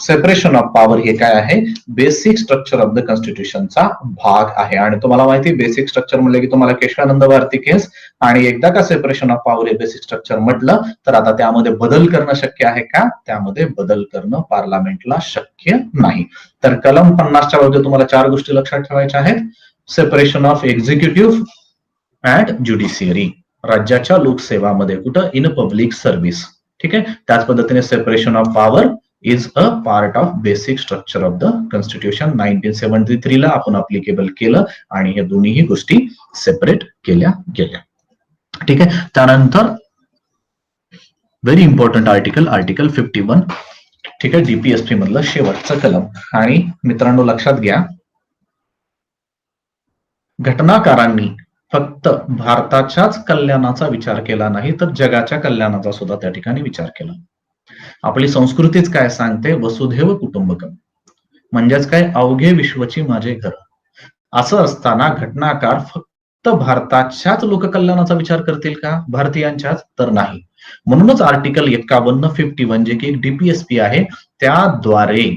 Separation of power हे काय आहे, बेसिक स्ट्रक्चर ऑफ द कॉन्स्टिट्यूशनचा भाग आहे. आणि तुम्हाला माहिती, बेसिक स्ट्रक्चर म्हणलं की तुम्हाला केशवानंद भारती केस, आणि एकदा का सेपरेशन ऑफ पॉवर हे बेसिक स्ट्रक्चर म्हटलं तर आता त्यामध्ये बदल करणं शक्य आहे का, त्यामध्ये बदल करणं पार्लमेंटला शक्य नाही. तर कलम 50च्या बाबतीत तुम्हाला 4 गोष्टी लक्षात ठेवायच्या आहेत. Separation of executive and judiciary, राज्याच्या लोकसेवामध्ये, कुठं, इन पब्लिक सर्व्हिस. ठीक आहे, त्याच पद्धतीने separation of power is a part of basic structure of the constitution. 1973 ला आपण अप्लिकेबल केलं आणि हे दोन्ही गोष्टी सेपरेट केल्या गेल्या. ठीक आहे, त्यानंतर व्हेरी इम्पॉर्टंट आर्टिकल 51. ठीक आहे, डीपीएसपी मधलं शेवटचं कलम. आणि मित्रांनो लक्षात घ्या, घटनाकारांनी फक्त भारताच्याच कल्याणाचा विचार केला नाही, तर जगाच्या कल्याणाचा सुद्धा त्या ठिकाणी विचार केला. आपली संस्कृतीच काय सांगते, वसुधैव कुटुंबकम, म्हणजेच काय, अवघे विश्वची माझे घर. असं असताना घटनाकार फक्त भारताच्याच लोककल्याणाचा विचार करतील का, भारतीयांच्याच? तर नाही. म्हणूनच आर्टिकल 51 जे की एक डीपीएसपी आहे, त्याद्वारे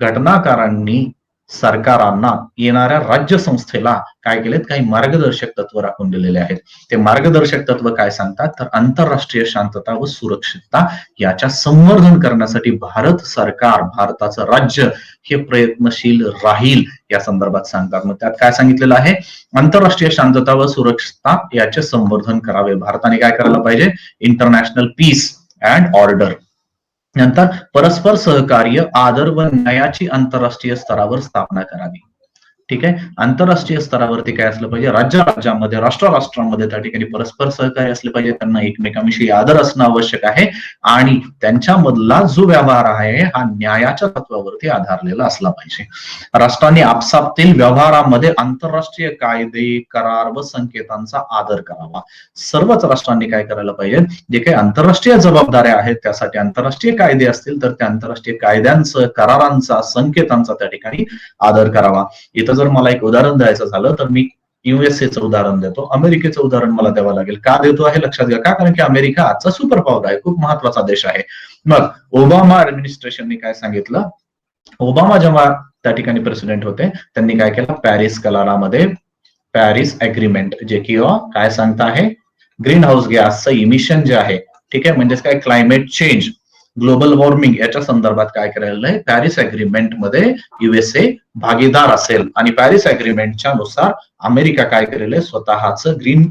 घटनाकारांनी सरकारांना, येणाऱ्या राज्य संस्थेला काय केलेत, काही मार्गदर्शक तत्व राखून दिलेले आहेत. ते मार्गदर्शक तत्व काय सांगतात, तर आंतरराष्ट्रीय शांतता व सुरक्षितता याच्या संवर्धन करण्यासाठी भारत सरकार, भारताचं राज्य हे प्रयत्नशील राहील या संदर्भात सांगतात. मग त्यात काय सांगितलेलं आहे, आंतरराष्ट्रीय शांतता व सुरक्षितता याचे संवर्धन करावे. भारताने काय करायला पाहिजे, इंटरनॅशनल पीस अँड ऑर्डर, नंतर परस्पर सहकार्य, आदर व न्यायाची आंतरराष्ट्रीय स्तरावर स्थापना करावी. ठीक आहे, आंतरराष्ट्रीय स्तरावरती काय असलं पाहिजे, राज्यामध्ये, राष्ट्रामध्ये त्या ठिकाणी परस्पर सहकार्य असले पाहिजे, त्यांना एकमेकांविषयी आदर असणं आवश्यक आहे आणि त्यांच्यामधला जो व्यवहार आहे हा न्यायाच्या तत्वावरती आधारलेला असला पाहिजे. राष्ट्रांनी आपसातील व्यवहारामध्ये आंतरराष्ट्रीय कायदे, करार व संकेतांचा आदर करावा. सर्वच राष्ट्रांनी काय करायला पाहिजे, जे काही आंतरराष्ट्रीय जबाबदाऱ्या आहेत त्यासाठी आंतरराष्ट्रीय कायदे असतील तर त्या आंतरराष्ट्रीय कायद्यांचं, करारांचा, संकेतांचा त्या ठिकाणी आदर करावा. इथं जर मला एक उदाहरण द्यायचं झालं तर मी युएसएचं उदाहरण देतो, अमेरिकेचं उदाहरण मला द्यावं लागेल. का देतो आहे लक्षात घ्या, का, कारण की अमेरिका आजचा सुपर पॉवर आहे, खूप महत्वाचा देश आहे. मग ओबामा ऍडमिनिस्ट्रेशनने काय सांगितलं, ओबामा जेव्हा त्या ठिकाणी प्रेसिडेंट होते त्यांनी काय केलं, पॅरिस करारामध्ये, पॅरिस अग्रीमेंट, जे की काय सांगता आहे, ग्रीन हाऊस गॅसचं इमिशन जे आहे, ठीक आहे, म्हणजेच काय, क्लायमेट चेंज, ग्लोबल वॉर्मिंग याच्या संदर्भात काय करायला आहे, पॅरिस अग्रीमेंट मध्ये युएसए भागीदार असेल आणि पॅरिस अग्रीमेंटच्या नुसार अमेरिका काय करेल, स्वतःच ग्रीन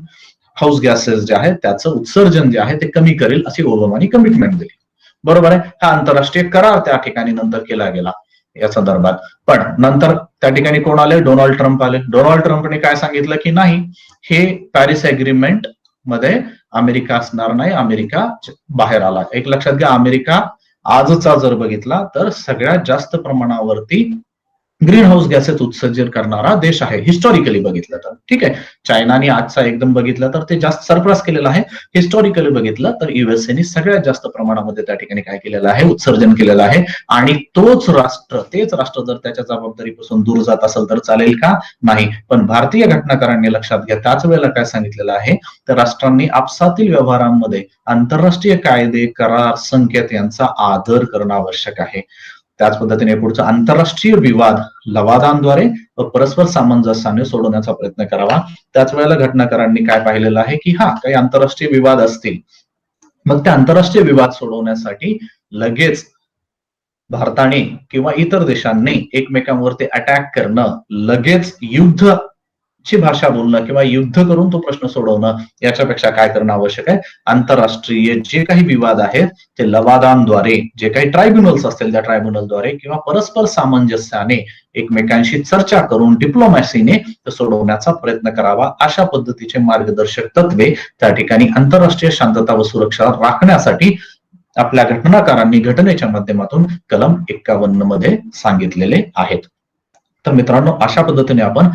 हाऊस गॅसेस जे आहे त्याचं उत्सर्जन जे आहे ते कमी करेल अशी ओबामानी कमिटमेंट दिली. बरोबर आहे, हा आंतरराष्ट्रीय करार त्या ठिकाणी नंतर केला गेला या संदर्भात. पण नंतर त्या ठिकाणी कोण आले, डोनाल्ड ट्रम्प आले. डोनाल्ड ट्रम्पने काय सांगितलं की नाही, हे पॅरिस अग्रीमेंट मध्ये अमेरिका असणार नाही, अमेरिका बाहेर आला. एक लक्षात घ्या, अमेरिका आजचा जर बघितला तर सगळ्यात जास्त प्रमाणावरती ग्रीन हाऊस गॅसेस उत्सर्जन करणारा देश आहे हिस्टॉरिकली बघितलं तर. ठीक आहे, चायनाने आजचा एकदम बघितलं तर ते जास्त सरप्लस केलेलं आहे. हिस्टॉरिकली बघितलं तर युएसएने सगळ्यात जास्त प्रमाणामध्ये त्या ठिकाणी काय केलेलं आहे, उत्सर्जन केलेलं आहे. आणि तेच राष्ट्र जर त्याच्या जबाबदारीपासून दूर जात असेल तर चालेल का, नाही. पण भारतीय घटनाकारांनी लक्षात घ्या, त्याच वेळेला काय सांगितलेलं आहे, तर राष्ट्रांनी आपसातील व्यवहारांमध्ये आंतरराष्ट्रीय कायदे, करार, संकेत यांचा आदर करणं आवश्यक आहे. त्याच पद्धतीने पुढचं आंतरराष्ट्रीय विवाद लवादांद्वारे व परस्पर सामंजस्याने सोडवण्याचा प्रयत्न करावा. त्याच वेळेला घटनाकारांनी काय पाहिलेलं आहे की हा काही आंतरराष्ट्रीय विवाद असतील, मग ते आंतरराष्ट्रीय विवाद सोडवण्यासाठी लगेच भारताने किंवा इतर देशांनी एकमेकांवरती अटॅक करणं, लगेच युद्धची भाषा बोलणं किंवा युद्ध करून तो प्रश्न सोडवणं याच्यापेक्षा काय करणं आवश्यक आहे, आंतरराष्ट्रीय जे काही विवाद आहेत ते लवादांद्वारे, जे काही ट्रायब्युनल्स असतील त्या ट्रायब्युनलद्वारे किंवा परस्पर सामंजस्याने एकमेकांशी चर्चा करून डिप्लोमॅसीने सोडवण्याचा प्रयत्न करावा. अशा पद्धतीचे मार्गदर्शक तत्वे त्या ठिकाणी आंतरराष्ट्रीय शांतता व सुरक्षा राखण्यासाठी आपल्या घटनाकारांनी घटनेच्या माध्यमातून कलम 51 मध्ये सांगितलेले आहेत. तर मित्रांनो, अशा पद्धतीने आपण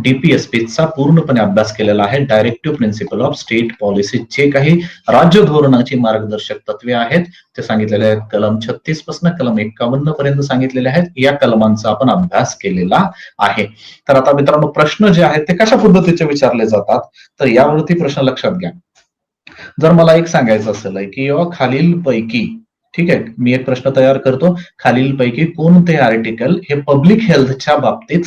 डीपीएसपीचा पूर्णपणे अभ्यास केलेला आहे. Directive principle of state policy, जे काही राज्य धोरणाची मार्गदर्शक तत्वे आहेत ते सांगितलेले आहेत. कलम 36 पासून कलम 51 पर्यंत सांगितलेले आहेत. या कलमांचा आपण अभ्यास केलेला आहे. तर आता मित्रांनो, प्रश्न जे आहेत ते कशा पद्धतीचे विचारले जातात, तर यावरती प्रश्न लक्षात घ्या. जर मला एक सांगायचं असेल की खालीलपैकी, ठीक आहे, मी एक प्रश्न तयार करतो, खालीलपैकी कोणते आर्टिकल हे पब्लिक हेल्थच्या बाबतीत,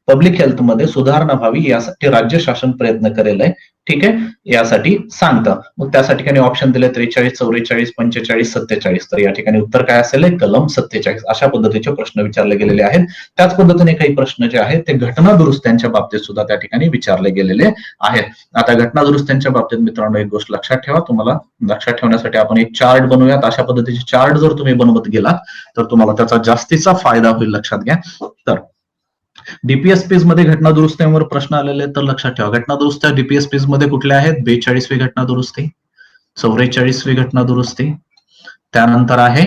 पब्लिक हेल्थ मध्ये सुधारणा व्हावी यासाठी राज्य शासन प्रयत्न करेल आहे, ठीक आहे, यासाठी सांगतं. मग त्यासाठी काही ऑप्शन दिले 43, 44, 45, 47. तर या ठिकाणी उत्तर काय असेल, कलम 47. अशा पद्धतीचे प्रश्न विचारले गेलेले आहेत. त्याच पद्धतीने काही प्रश्न जे आहेत ते घटना दुरुस्त्यांच्या बाबतीत सुद्धा त्या ठिकाणी विचारले गेलेले आहेत. आता घटना दुरुस्त्यांच्या बाबतीत मित्रांनो एक गोष्ट लक्षात ठेवा, तुम्हाला लक्षात ठेवण्यासाठी आपण एक चार्ट बनवूयात. अशा पद्धतीचे चार्ट जर तुम्ही बनवत गेलात तर तुम्हाला त्याचा जास्तीचा फायदा होईल, लक्षात घ्या. तर डीपीएसपीज मध्ये घटना दुरुस्त्यांवर प्रश्न आलेले तर लक्षात ठेवा, घटना दुरुस्त्या डीपीएसपीज मध्ये कुठल्या आहेत, 42वी घटना दुरुस्ती, 44वी घटना दुरुस्ती, त्यानंतर आहे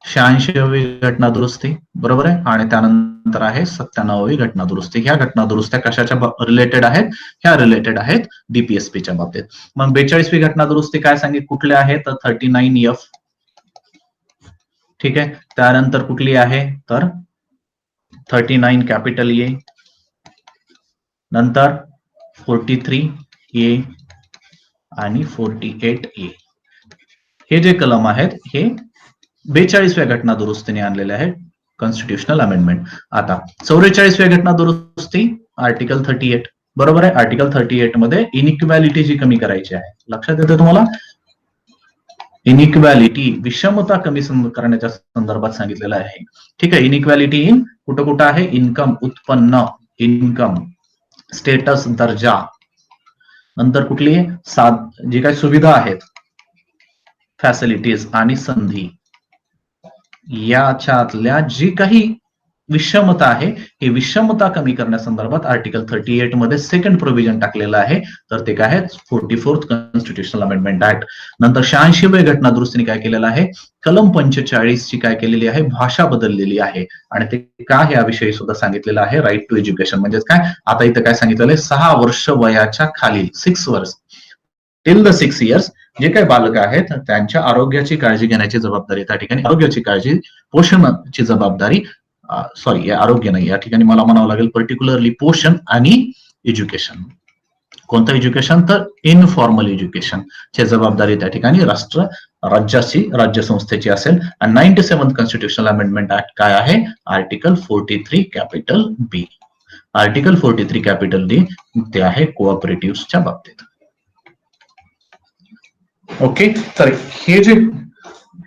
86वी घटना दुरुस्ती, बरोबर आहे, आणि त्यानंतर आहे 97वी घटना दुरुस्ती. ह्या घटना दुरुस्त्या कशाच्या रिलेटेड आहेत, ह्या रिलेटेड आहेत डीपीएसपीच्या बाबतीत. मग 42वी घटना दुरुस्ती काय सांगितली, कुठल्या आहेत, तर 39F, ठीक आहे. त्यानंतर कुठली आहे तर 39 कॅपिटल ए, नंतर 43A आणि 48A. हे जे कलम आहेत हे 42व्या घटना दुरुस्तीने आणलेले आहेत, कॉन्स्टिट्युशनल अमेंडमेंट. आता 44व्या घटना दुरुस्ती आर्टिकल 38, बरोबर आहे. आर्टिकल 38 मध्ये इनइक्वॅलिटी जी कमी करायची आहे, लक्षात येते तुम्हाला, इनइक्वॅलिटी, विषमता कमी करण्याच्या संदर्भात सांगितलेलं आहे, ठीक आहे. इनइक्वॅलिटी इन कुठं कुठं आहे, इन्कम, उत्पन्न, इन्कम, स्टेटस, दर्जा, नंतर कुठली जी काही सुविधा आहेत, फॅसिलिटीज आणि संधी, याच्यातल्या जी काही विषमता आहे ही विषमता कमी करण्यासंदर्भात आर्टिकल 38 मध्ये सेकंड प्रोव्हिजन टाकलेलं आहे. तर ते काय आहे, 44th कॉन्स्टिट्युशनल अमेंडमेंट ऍक्ट. नंतर 86व्या घटना दुरुस्तीने काय केलेलं आहे, कलम 45 ची काय केलेली आहे, भाषा बदललेली आहे. आणि ते काय याविषयी सुद्धा सांगितलेलं आहे, राईट टू एज्युकेशन. म्हणजे काय, आता इथं काय सांगितलेलं आहे, 6 वर्ष वयाच्या खालील, 6 वर्ष टिल द 6 इयर्स जे काही बालक आहेत त्यांच्या आरोग्याची काळजी घेण्याची जबाबदारी, त्या ठिकाणी आरोग्याची काळजी, पोषणाची जबाबदारी, सॉरी आरोग्य नाही, या ठिकाणी मला म्हणावं लागेल पर्टिक्युलरली पोषण आणि एज्युकेशन. कोणतं एज्युकेशन, तर इनफॉर्मल एज्युकेशन ची जबाबदारी त्या ठिकाणी राज्याची, राज्य संस्थेची असेल. आणि 97th कॉन्स्टिट्युशनल अमेंडमेंट ऍक्ट काय आहे, आर्टिकल 43 कॅपिटल बी. आर्टिकल 43 कॅपिटल डी ते आहे कोऑपरेटिव्हच्या बाबतीत. ओके, तर हे जे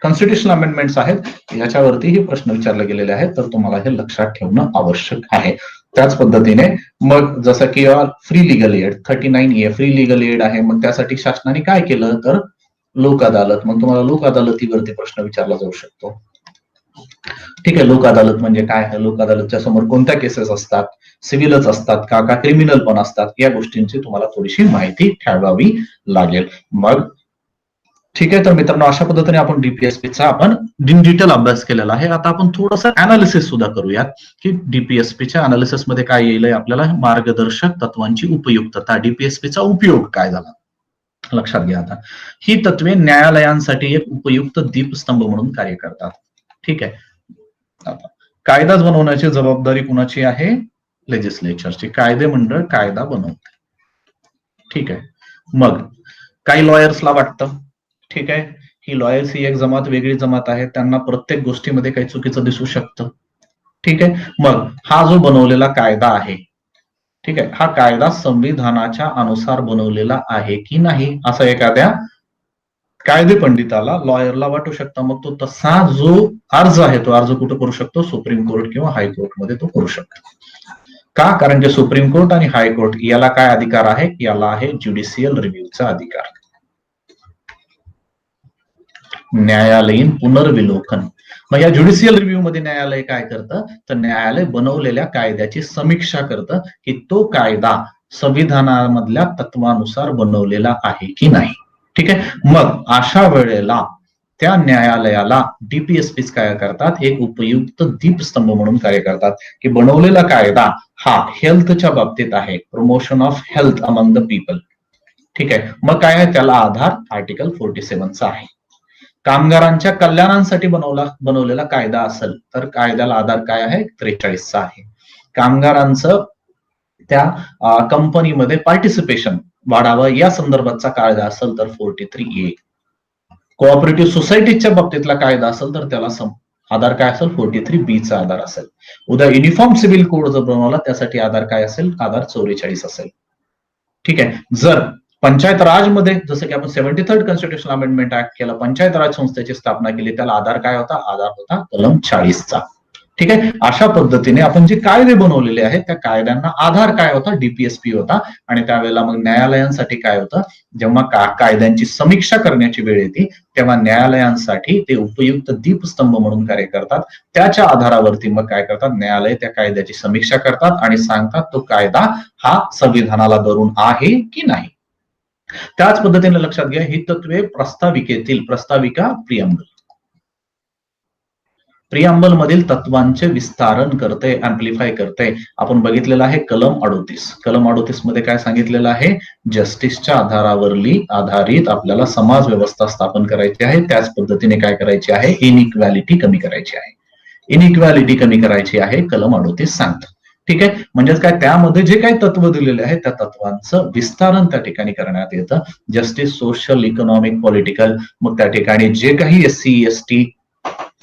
कॉन्स्टिट्युशनल अमेंडमेंट्स आहेत याच्यावरती हे प्रश्न विचारले गेलेले आहेत, तर तुम्हाला हे लक्षात ठेवणं आवश्यक आहे. त्याच पद्धतीने मग जसं की free legal add 39A free legal add आहे, मग त्यासाठी शासनाने काय केलं तर लोक अदालत. मग तुम्हाला लोक अदालतीवरती प्रश्न विचारला जाऊ शकतो, ठीक आहे. लोक अदालत म्हणजे काय आहे, लोक अदालतच्या समोर कोणत्या केसेस असतात, सिव्हिलच असतात का क्रिमिनल पण असतात, या गोष्टींची तुम्हाला थोडीशी माहिती ठेवावी लागेल. मग ठीक आहे. तर मित्रांनो, अशा पद्धतीने आपण डीपीएसपीचा आपण डिटेल अभ्यास केलेला आहे. आता आपण थोडंसं अनालिसिस सुद्धा करूयात की डीपीएसपीच्या अनालिसिस मध्ये काय येईल, आपल्याला मार्गदर्शक तत्वांची उपयुक्तता, डीपीएसपीचा उपयोग काय झाला, लक्षात घ्या. आता ही तत्वे न्यायालयांसाठी एक उपयुक्त दीपस्तंभ म्हणून कार्य करतात, ठीक आहे. आता कायदाच बनवण्याची जबाबदारी कुणाची आहे, लेजिस्लेचरची. कायदे मंडळ कायदा बनवते, ठीक आहे. मग काही लॉयर्सला वाटतं, ठीक आहे, ही लॉयर्स ही एक जमात वेगळी जमात आहे, त्यांना प्रत्येक गोष्टीमध्ये काही चुकीचं दिसू शकतं. ठीक आहे, मग हा जो बनवलेला कायदा आहे, ठीक आहे, हा कायदा संविधानाच्या अनुसार बनवलेला आहे की नाही असं एखाद्या कायदे पंडिताला, लॉयरला वाटू शकतं. मग तो तसा जो अर्ज आहे तो अर्ज कुठं करू शकतो? सुप्रीम कोर्ट किंवा हायकोर्टमध्ये तो करू शकतो. का? कारण की सुप्रीम कोर्ट आणि हायकोर्ट याला काय अधिकार आहे? याला आहे ज्युडिशियल रिव्ह्यूचा अधिकार, न्यायालयीन पुनर्विलोकन. मग या ज्युडिशियल रिव्ह्यू मध्ये न्यायालय काय करतं? तर न्यायालय बनवलेल्या कायद्याची समीक्षा करतं की तो कायदा संविधानामधल्या तत्वानुसार बनवलेला आहे की नाही. ठीक आहे, मग अशा वेळेला त्या न्यायालयाला डीपीएसपी काय करतात? एक उपयुक्त दीपस्तंभ म्हणून कार्य करतात की बनवलेला कायदा हा हेल्थच्या बाबतीत आहे, promotion of health among the people. ठीक आहे, मग काय आहे? त्याला आधार आर्टिकल 47चा आहे. कामगारांच्या कल्याणासाठी बनवलेला कायदा असेल तर कायद्याला आधार काय आहे? 43चा आहे. कामगारांचं त्या कंपनीमध्ये पार्टिसिपेशन वाढावं या संदर्भातचा कायदा असेल तर 43A. कोऑपरेटिव्ह सोसायटीच्या बाबतीतला कायदा असेल तर त्याला आधार काय असेल? 43Bचा आधार असेल. उद्या युनिफॉर्म सिव्हिल कोड जर बनवला त्यासाठी आधार काय असेल? आधार 44 असेल. ठीक आहे, जर पंचायत राजमध्ये जसं की आपण 73rd कॉन्स्टिट्यूशनल अमेंडमेंट ऍक्ट केला, पंचायत राज संस्थेची स्थापना केली, त्याला आधार काय होता? आधार होता कलम 40चा. ठीक आहे, अशा पद्धतीने आपण जे कायदे बनवलेले आहेत त्या कायद्यांना आधार काय होता? डीपीएसपी होता. आणि त्यावेळेला मग न्यायालयांसाठी काय होतं? जेव्हा कायद्यांची समीक्षा करण्याची वेळ येते तेव्हा न्यायालयांसाठी ते उपयुक्त दीपस्तंभ म्हणून कार्य करतात. त्याच्या आधारावरती मग काय करतात? न्यायालय त्या कायद्याची समीक्षा करतात आणि सांगतात तो कायदा हा संविधानाला धरून आहे की नाही. त्याच पद्धतीने लक्षात घ्या, ही तत्वे प्रस्ताविकेतील, प्रस्ताविका प्रिअम्बल मधील तत्वांचे विस्तारण करते, अँप्लिफाय करते. आपण बघितलेलं आहे कलम 38. कलम 38 मध्ये काय सांगितलेलं आहे? जस्टिसच्या आधारित आपल्याला समाज व्यवस्था स्थापन करायची आहे. त्याच पद्धतीने काय करायची आहे? इनइक्वॅलिटी कमी करायची आहे. इनइक्वॅलिटी कमी करायची आहे, कलम 38 सांगतं. ठीक आहे, म्हणजेच काय? त्यामध्ये जे काही तत्व दिलेले आहेत त्या तत्वांचं विस्तारण त्या ठिकाणी करण्यात येतं. जस्टिस, सोशल, इकॉनॉमिक, पॉलिटिकल, मग त्या ठिकाणी जे काही SC, ST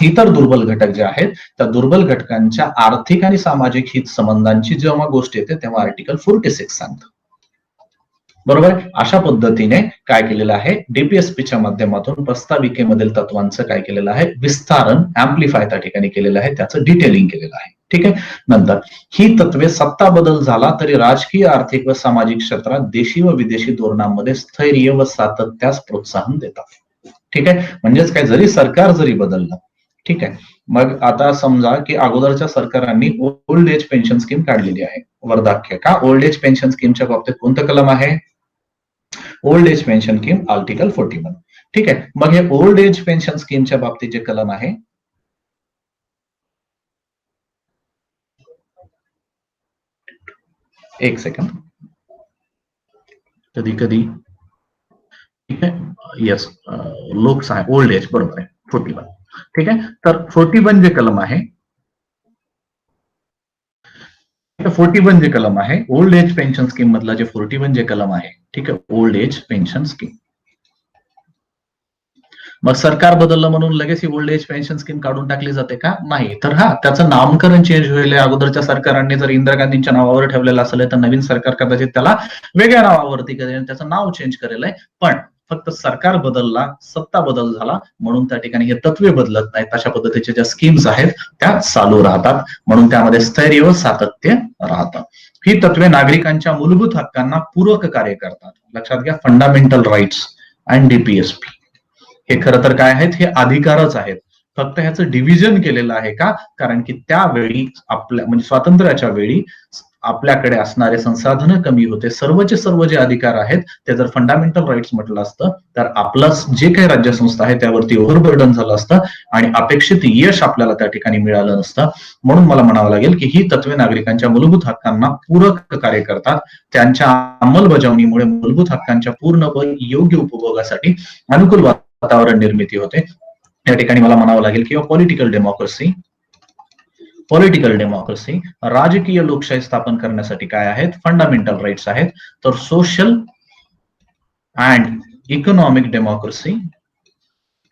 इतर दुर्बल घटक जे आहेत त्या दुर्बल घटकांच्या आर्थिक आणि सामाजिक हित संबंधांची जेव्हा गोष्ट येते तेव्हा आर्टिकल 46 सांगतं. बरोबर, अशा पद्धतीने काय केलेलं आहे? डीपीएसपीच्या माध्यमातून प्रस्ताविकेमधील तत्वांचं काय केलेलं आहे? विस्तारण, अँप्लिफाय त्या ठिकाणी केलेलं आहे, त्याचं डिटेलिंग केलेलं आहे. ठीक आहे, नंतर ही तत्वे सत्ता बदल झाला तरी राजकीय, आर्थिक व सामाजिक क्षेत्रात देशी व विदेशी धोरणांमध्ये स्थैर्य व सातत्यास प्रोत्साहन देतात. ठीक आहे, म्हणजेच काय? जरी सरकार जरी बदललं, ठीक आहे, मग आता समजा की अगोदरच्या सरकारांनी ओल्ड एज पेन्शन स्कीम काढलेली आहे, वर्धाक्य का? ओल्ड एज पेन्शन स्कीमच्या बाबतीत कोणतं कलम आहे? Old age pension scheme article 41. ठीक आहे, मग हे ओल्ड एज पेन्शन स्कीमच्या बाबतीत जे कलम आहे, एक सेकंड, कधी कधी, ठीक आहे, येस, लोकसहाय ओल्ड एज, बरोबर आहे, 41. ठीक आहे, तर 41 जे कलम आहे, 41 जे कलम आहे ओल्ड एज पेन्शन स्कीम मधला जे 41 जे कलम आहे, ठीक आहे, ओल्ड एज पेन्शन स्कीम. मग सरकार बदललं म्हणून लगेच ही ओल्ड एज पेन्शन स्कीम काढून टाकली जाते का? नाही. तर हा, त्याचं नामकरण चेंज होईल. अगोदरच्या सरकारांनी जर इंदिरा गांधींच्या नावावर ठेवलेलं असेल तर नवीन सरकार कदाचित त्याला वेगळ्या नावावरती करेल, त्याचं नाव चेंज करेल आहे. पण फक्त सरकार बदलला, सत्ता बदल झाला म्हणून त्या ठिकाणी हे तत्वे बदलत नाहीत. अशा पद्धतीच्या ज्या स्कीम्स आहेत त्या चालू राहतात, म्हणून त्यामध्ये स्थैर्य व सातत्य राहतं. ही तत्वे नागरिकांच्या मूलभूत हक्कांना पूरक कार्य करतात. लक्षात घ्या, फंडामेंटल राईट्स अँड डीपीएसपी हे खरं तर काय आहेत? हे अधिकारच आहेत. फक्त ह्याचं डिव्हिजन केलेलं आहे का? कारण की त्यावेळी आपल्या म्हणजे स्वातंत्र्याच्या वेळी आपल्याकडे असणारे संसाधनं कमी होते. सर्वचे सर्व जे अधिकार आहेत ते जर फंडामेंटल राईट्स म्हटलं असतं तर आपलं जे काही राज्यसंस्था आहे त्यावरती ओव्हरबर्डन झालं असतं आणि अपेक्षित यश आपल्याला त्या ठिकाणी मिळालं नसतं. म्हणून मला म्हणावं लागेल की ही तत्वे नागरिकांच्या मूलभूत हक्कांना पूरक कार्य करतात. त्यांच्या अंमलबजावणीमुळे मूलभूत हक्कांच्या पूर्ण व योग्य उपभोगासाठी अनुकूल वातावरण निर्मिती होते. या ठिकाणी मला म्हणावं लागेल किंवा पॉलिटिकल डेमोक्रेसी राजकीय लोकशाही स्थापन करण्यासाठी काय आहेत? फंडामेंटल राईट्स आहेत. तर social and economic democracy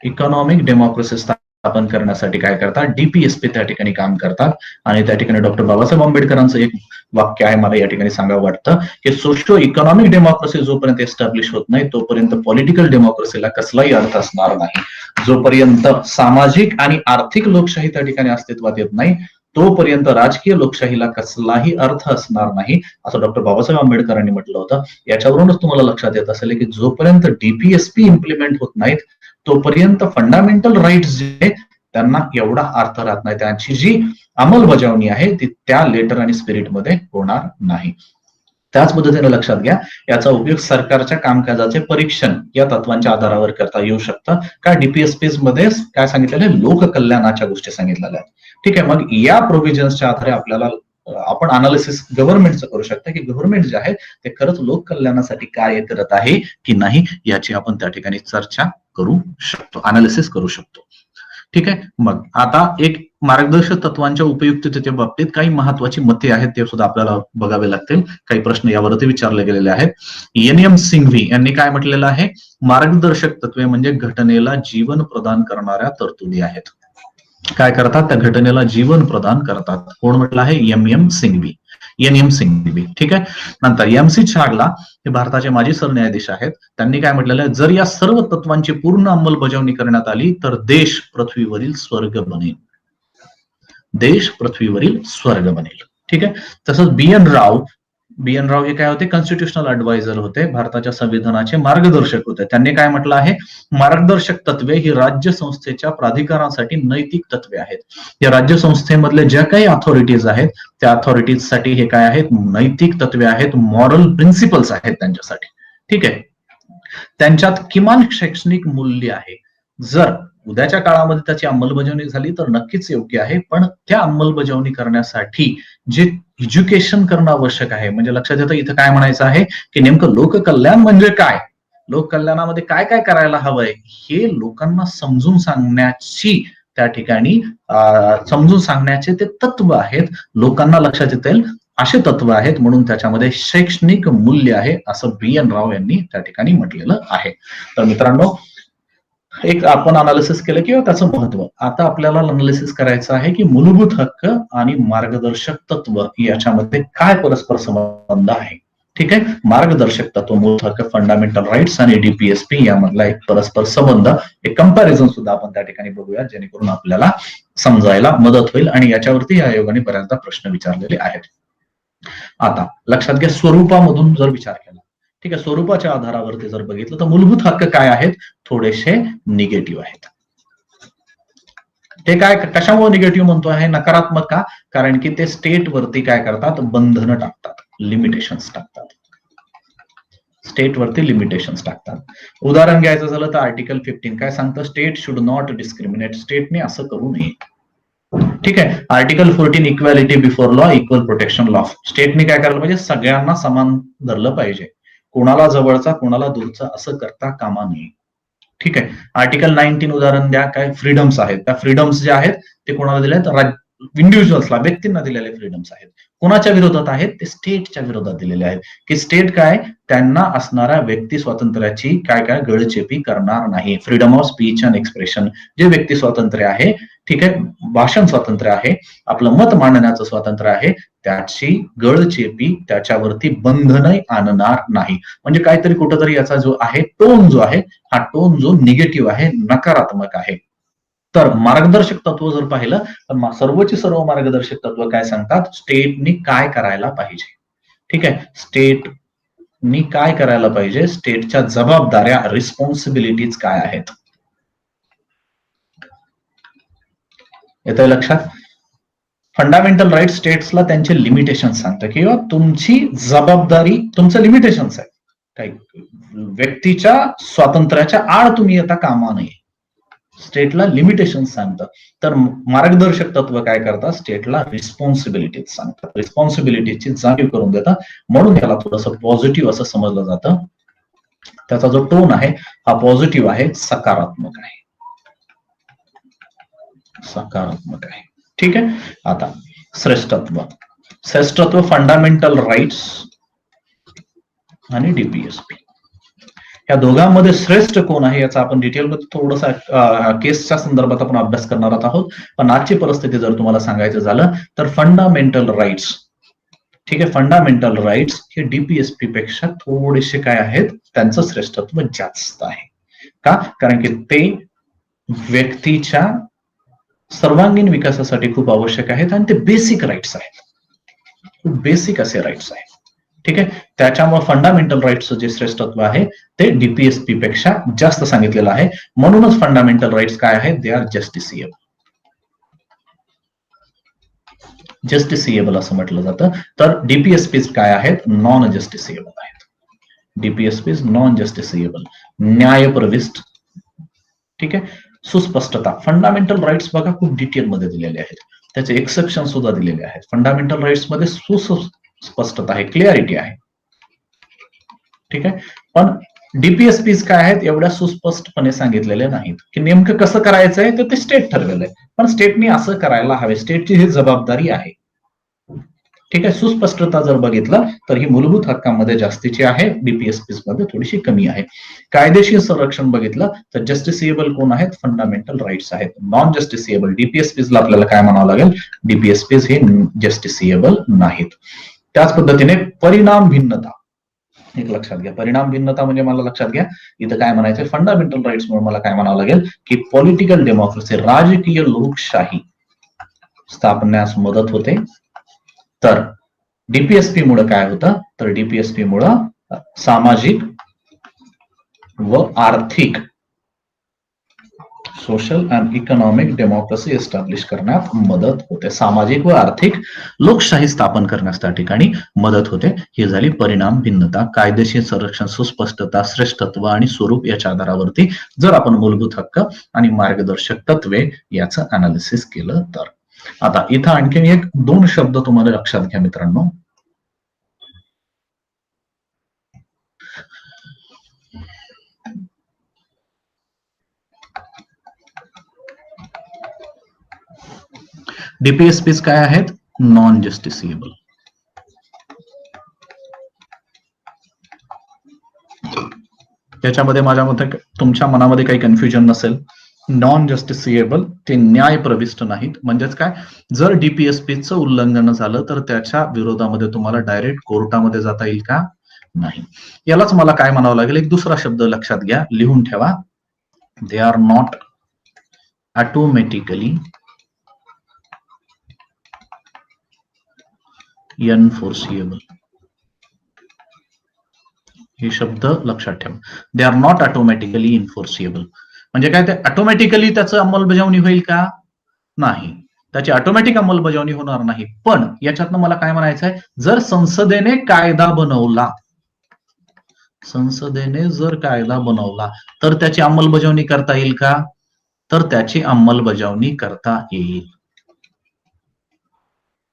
economic democracy स्थापन करण्यासाठी काय करतात, डीपीएसपी त्या ठिकाणी काम करतात. आणि त्या ठिकाणी डॉक्टर बाबासाहेब आंबेडकरांचं एक वाक्य आहे, मला या ठिकाणी सांगावं वाटतं, की सोशो इकॉनॉमिक डेमोक्रेसी जोपर्यंत एस्टॅब्लिश होत नाही तोपर्यंत पॉलिटिकल डेमोक्रेसीला कसलाही अर्थ असणार नाही. जोपर्यंत सामाजिक आणि आर्थिक लोकशाही त्या ठिकाणी अस्तित्वात येत नाही तोपर्यंत राजकीय लोकशाहीला कसलाही अर्थ असणार नाही, असं डॉक्टर बाबासाहेब आंबेडकरांनी म्हटलं होतं. याच्यावरूनच तुम्हाला लक्षात येत असेल की जोपर्यंत डीपीएसपी इम्प्लिमेंट होत नाहीत तोपर्यंत फंडामेंटल राईट्स जे त्यांना एवढा अर्थ राहत नाही, त्यांची जी अंमलबजावणी आहे ती त्या लेटर आणि स्पिरिटमध्ये होणार नाही. त्याच पद्धतीने लक्षात घ्या, याचा उपयोग सरकारच्या कामकाजाचे परीक्षण या तत्वांच्या आधारावर करता येऊ शकतं. का डीपीएसपी मध्ये काय सांगितलेलं आहे, लोककल्याणाच्या गोष्टी सांगितलेल्या आहेत. ठीक आहे, मग या प्रोव्हिजन्सच्या आधारे आपल्याला आपण अनालिसिस गव्हर्नमेंटचं करू शकता की गव्हर्नमेंट जे आहे ते खरंच लोककल्याणासाठी कार्य करत आहे की नाही याची आपण त्या ठिकाणी चर्चा करू शकतो, अनालिसिस करू शकतो. ठीक आहे, मग आता एक मार्गदर्शक तत्वांच्या उपयुक्ततेच्या बाबतीत काही महत्वाची मते आहेत ते सुद्धा आपल्याला बघावे लागतील. काही प्रश्न यावरती विचारले गेलेले आहेत. एन सिंघवी यांनी काय म्हटलेलं आहे, मार्गदर्शक तत्वे म्हणजे घटनेला जीवन प्रदान करणाऱ्या तरतुदी आहेत. काय करतात, त्या घटनेला जीवन प्रदान करतात. कोण म्हटलं आहे, एन सिंघवी. ठीक आहे, नंतर MC छागला हे भारताचे माजी सरन्यायाधीश आहेत. त्यांनी काय म्हटलेलं आहे, जर या सर्व तत्वांची पूर्ण अंमलबजावणी करण्यात आली तर देश पृथ्वीवरील स्वर्ग बनेल. देश पृथ्वीवरील स्वर्ग बनेल. ठीक आहे, तसंच BN राव हे काय होते, कॉन्स्टिट्युशनल ऍडवायझर होते, भारताच्या संविधानाचे मार्गदर्शक होते. त्यांनी काय म्हटलं आहे, मार्गदर्शक तत्वे ही राज्य संस्थेच्या प्राधिकरणासाठी नैतिक तत्वे आहेत. या राज्य संस्थेमधले ज्या काही अथॉरिटीज आहेत त्या अथॉरिटीजसाठी हे काय आहेत, नैतिक तत्वे आहेत, मॉरल प्रिन्सिपल्स आहेत त्यांच्यासाठी. ठीक आहे, त्यांच्यात किमान शैक्षणिक मूल्य आहे. जर उद्याच्या काळामध्ये त्याची अंमलबजावणी झाली तर नक्कीच योग्य आहे, पण त्या अंमलबजावणी करण्यासाठी जे एज्युकेशन करणं आवश्यक आहे. म्हणजे लक्षात येतं इथं काय म्हणायचं आहे की नेमकं लोककल्याण म्हणजे काय, लोककल्याणामध्ये काय काय करायला हवंय हे लोकांना समजून सांगण्याची त्या ठिकाणी समजून सांगण्याचे ते तत्व आहेत, लोकांना लक्षात येतील असे तत्व आहेत. म्हणून त्याच्यामध्ये शैक्षणिक मूल्य आहे असं BN राव यांनी त्या ठिकाणी म्हटलेलं आहे. तर मित्रांनो, एक आपण अनालिसिस केलं किंवा त्याचं महत्व. आता आपल्याला अनालिसिस करायचं आहे की मूलभूत हक्क आणि मार्गदर्शक तत्व याच्यामध्ये काय परस्पर संबंध आहे. ठीक आहे, मार्गदर्शक तत्व, मूलभूत हक्क, फंडामेंटल राईट्स आणि डीपीएसपी यामधला एक परस्पर संबंध, एक कंपॅरिझन सुद्धा आपण त्या ठिकाणी बघूया जेणेकरून आपल्याला समजायला मदत होईल. आणि याच्यावरती या आयोगाने बऱ्याचदा प्रश्न विचारलेले आहेत. आता लक्षात घ्या, स्वरूपामधून जर विचार केला, ठीक आहे, स्वरूपाच्या आधारावरती जर बघितलं तर मूलभूत हक्क काय आहेत, थोडेसे निगेटिव्ह आहेत. ते काय, कशामुळे निगेटिव्ह म्हणतो आहे, नकारात्मक का, कारण की ते स्टेट वरती काय करतात, बंधनं टाकतात, लिमिटेशन्स टाकतात. स्टेट वरती लिमिटेशन्स टाकतात. उदाहरण घ्यायचं झालं तर आर्टिकल 15 काय सांगतं, स्टेट शुड नॉट डिस्क्रिमिनेट, स्टेटने असं करू नये. ठीक आहे, article 14 equality before law, equal protection law, स्टेटने काय करायला पाहिजे, सगळ्यांना समान धरलं पाहिजे, कोणाला जवळचा कोणाला दूरचा असं करता कामा नये. ठीक आहे, आर्टिकल 19 उदाहरण द्या, काय फ्रीडम्स आहेत, त्या फ्रीडम्स जे आहेत ते कोणाला दिले आहेत, इंडिव्हिज्युअल्सला, व्यक्तींना दिलेले फ्रीडम्स आहेत. कोणाच्या विरोधात आहेत, ते स्टेटच्या विरोधात दिलेले आहेत, की स्टेट काय त्यांना असणाऱ्या व्यक्ती स्वातंत्र्याची काय काय गळचेपी करणार नाही. Freedom of speech and expression जे व्यक्ती स्वातंत्र्य आहे, ठीक आहे, भाषण स्वातंत्र्य आहे, आपलं मत मांडण्याचं स्वातंत्र्य आहे, त्याची गळचेपी त्याच्यावरती बंधनही आणणार नाही. म्हणजे काहीतरी कुठंतरी याचा जो आहे टोन जो आहे, हा टोन जो निगेटिव्ह आहे, नकारात्मक आहे. तर मार्गदर्शक तत्व जर पाहिलं तर सर्वची सर्व मार्गदर्शक तत्व काय सांगतात, स्टेटनी काय करायला पाहिजे. ठीक आहे, स्टेटनी काय करायला पाहिजे, स्टेटच्या जबाबदाऱ्या, रिस्पॉन्सिबिलिटीज काय आहेत. येतंय लक्षात. फंडामेंटल राईट स्टेट्सला त्यांचे लिमिटेशन सांगतं किंवा तुमची जबाबदारी, तुमचं लिमिटेशन्स आहे, काही व्यक्तीच्या स्वातंत्र्याच्या आड तुम्ही येता कामा नये, स्टेटला लिमिटेशन सांगतं. तर मार्गदर्शक तत्व काय करतात, स्टेटला रिस्पॉन्सिबिलिटीज सांगतात, रिस्पॉन्सिबिलिटीची जाणीव करून देतात. म्हणून त्याला थोडंसं पॉझिटिव्ह असं समजलं जातं. त्याचा जो टोन आहे हा पॉझिटिव्ह आहे, सकारात्मक आहे, सकारात्मक आहे. ठीक आहे, आता श्रेष्ठत्व फंडामेंटल राईट्स आणि डीपीएसपी. या दोघांमध्ये श्रेष्ठ कोण आहे याचा आपण डिटेलमध्ये थोडासा केसच्या संदर्भात आपण अभ्यास करणार आहोत. पण आजची परिस्थिती जर तुम्हाला सांगायचं झालं तर फंडामेंटल राईट्स, ठीक आहे, फंडामेंटल राईट्स हे डीपीएसपी पेक्षा थोडेसे काय आहेत, त्यांचं श्रेष्ठत्व जास्त आहे. का? कारण की ते व्यक्तीच्या सर्वांगीण विकासासाठी खूप आवश्यक आहेत आणि ते बेसिक राईट्स आहेत, खूप बेसिक असे राईट्स आहेत. ठीक आहे, त्याच्यामुळे फंडामेंटल राईट्सचं जे श्रेष्ठत्व आहे ते डीपीएसपी पेक्षा जास्त सांगितलेलं आहे. म्हणूनच फंडामेंटल राईट्स काय आहेत, दे आर जस्टिसिएबल. जस्टिसिएबल असं म्हटलं जातं. तर डीपीएसपी काय आहेत, नॉन जस्टिसिएबल आहेत. डीपीएसपी नॉन जस्टिसिएबल, न्यायप्रविष्ट. ठीक आहे, सुस्पष्टता. फंडामेंटल राईट्स बघा खूप डिटेलमध्ये दिलेले आहेत, त्याचे एक्सेप्शन सुद्धा दिलेले आहेत. फंडामेंटल राईट्स मध्ये सुस्पष्टता आहे, क्लिअरिटी आहे. ठीक आहे, पण डीपीएसपी काय आहेत, एवढ्या सुस्पष्टपणे सांगितलेले नाहीत की नेमकं कसं करायचंय तर ते स्टेट ठरलेलं आहे. पण स्टेटनी असं करायला हवे, स्टेटची ही जबाबदारी आहे. ठीक आहे, सुस्पष्टता जर बघितलं तर ही मूलभूत हक्कांमध्ये जास्तीची आहे, डीपीएसपी मध्ये थोडीशी कमी आहे. कायदेशीर संरक्षण बघितलं तर जस्टिसिएबल कोण आहेत, फंडामेंटल राईट्स आहेत. नॉन जस्टिसिएबल डीपीएसपीला आपल्याला काय म्हणावं लागेल, डीपीएसपी हे जस्टिसिएबल नाहीत. त्याच पद्धतीने परिणाम भिन्नता, एक लक्षात घ्या. परिणाम भिन्नता म्हणजे मला लक्षात घ्या इथं काय म्हणायचं, फंडामेंटल राईट्स म्हणून मला काय म्हणावं लागेल की पॉलिटिकल डेमोक्रेसी, राजकीय लोकशाही स्थापण्यास मदत होते. तर डीपीएसपी मुळे काय होतं, तर डीपीएसपी मुळे सामाजिक व आर्थिक, social and economic democracy establish करण्यात मदत होते. सामाजिक व आर्थिक लोकशाही स्थापन करण्यास त्या ठिकाणी मदत होते. ही झाली परिणाम भिन्नता. कायदेशीर संरक्षण, सुस्पष्टता, श्रेष्ठत्व आणि स्वरूप याच्या आधारावरती जर आपण मूलभूत हक्क आणि मार्गदर्शक तत्वे याचं अनालिसिस केलं तर. आता इथं आणखीन एक दोन शब्द तुम्हाला लक्षात घ्या मित्रांनो. डीपीएसपी काय आहेत, नॉन जस्टिसिएबल. त्याच्यामध्ये माझ्या मते तुमच्या मनामध्ये काही कन्फ्युजन नसेल. नॉन जस्टिसिएबल ते न्याय प्रविष्ट नाहीत. म्हणजेच काय, जर डीपीएसपीचं उल्लंघन झालं तर त्याच्या विरोधामध्ये तुम्हाला डायरेक्ट कोर्टामध्ये जाता येईल का, नाही. यालाच मला काय म्हणावं लागेल, एक दुसरा शब्द लक्षात घ्या, लिहून ठेवा. दे आर नॉट ऑटोमॅटिकली एनफोर्सिएबल. हे शब्द लक्षात ठेवा. दे आर नॉट ऑटोमॅटिकली एनफोर्सिएबल. म्हणजे काय, ते ऑटोमॅटिकली त्याचं अंमलबजावणी होईल का, नाही, त्याची ऑटोमॅटिक अंमलबजावणी होणार नाही. पण याच्यातनं मला काय म्हणायचं आहे, जर संसदेने कायदा बनवला, संसदेने जर कायदा बनवला तर त्याची अंमलबजावणी करता येईल का, तर त्याची अंमलबजावणी करता येईल.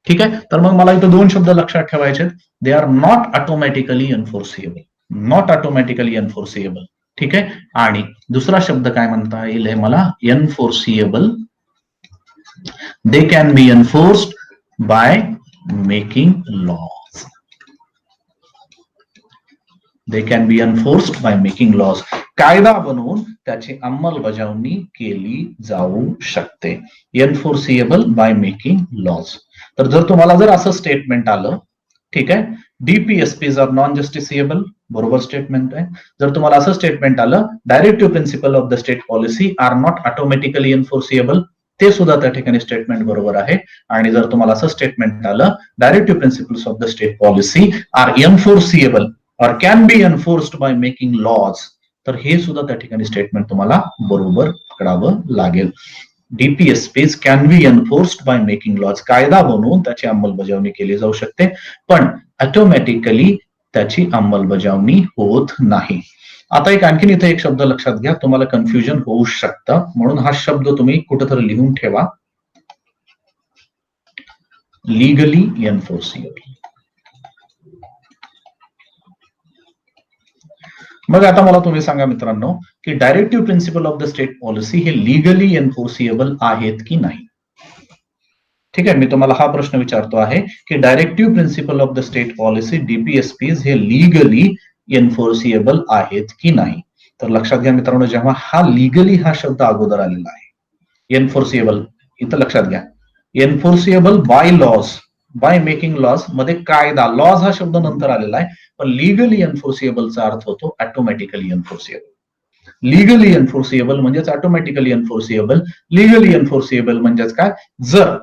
ठीक आहे, तर मग मला इथं दोन शब्द लक्षात ठेवायचे, they are not automatically enforceable, not automatically enforceable. ठीक आहे, आणि दुसरा शब्द काय म्हणता येईल मला, enforceable. They can be enforced by making laws. They can be enforced by making laws. कायदा बनवून त्याची अंमलबजावणी केली जाऊ शकते. Enforceable by making laws. तर जर तुम्हाला जर असं स्टेटमेंट आलं, ठीक आहे, डीपीएसपी आर नॉन जस्टिसिएबल, बरोबर स्टेटमेंट आहे. जर तुम्हाला असं स्टेटमेंट आलं, directive principle of the state policy are not automatically enforceable, ते सुद्धा त्या ठिकाणी स्टेटमेंट बरोबर आहे. आणि जर तुम्हाला असं स्टेटमेंट आलं, directive principles of the state policy are enforceable or can be enforced by making laws, तर हे सुद्धा त्या ठिकाणी स्टेटमेंट तुम्हाला बरोबर पकडावं लागेल. DPSPs can be enforced by making laws, कायदा बनवून त्याची अंमलबजावणी केली जाऊ शकते, पण ऑटोमॅटिकली त्याची अंमलबजावणी होत नाही. आता एक आणखीन इथे एक शब्द लक्षात घ्या, तुम्हाला कन्फ्युजन होऊ शकतं, म्हणून हा शब्द तुम्ही कुठेतरी लिहून ठेवा, लीगली एनफोर्सिएबल. मग आता मला तुम्ही सांगा मित्रांनो की directive principle of the state policy हे लीगली एनफोर्सिएबल आहेत की नाही. ठीक आहे, मी तुम्हाला हा प्रश्न विचारतो आहे की directive principle of the state policy, DPSP हे लीगली एन्फोर्सिएबल आहेत की नाही. तर लक्षात घ्या मित्रांनो, जेव्हा हा लिगली हा शब्द अगोदर आलेला आहे, एन्फोर्सिएबल इथं लक्षात घ्या, enforceable by laws, by making laws मध्ये कायदा, लॉज हा शब्द नंतर आलेला आहे, पण लिगली एन्फोर्सिएबलचा अर्थ होतो ऑटोमॅटिकली एन्फोर्सिएबल. लिगली एन्फोर्सिएबल म्हणजेच ऑटोमॅटिकली एन्फोर्सिएबल. लिगली एन्फोर्सिएबल म्हणजेच काय, जर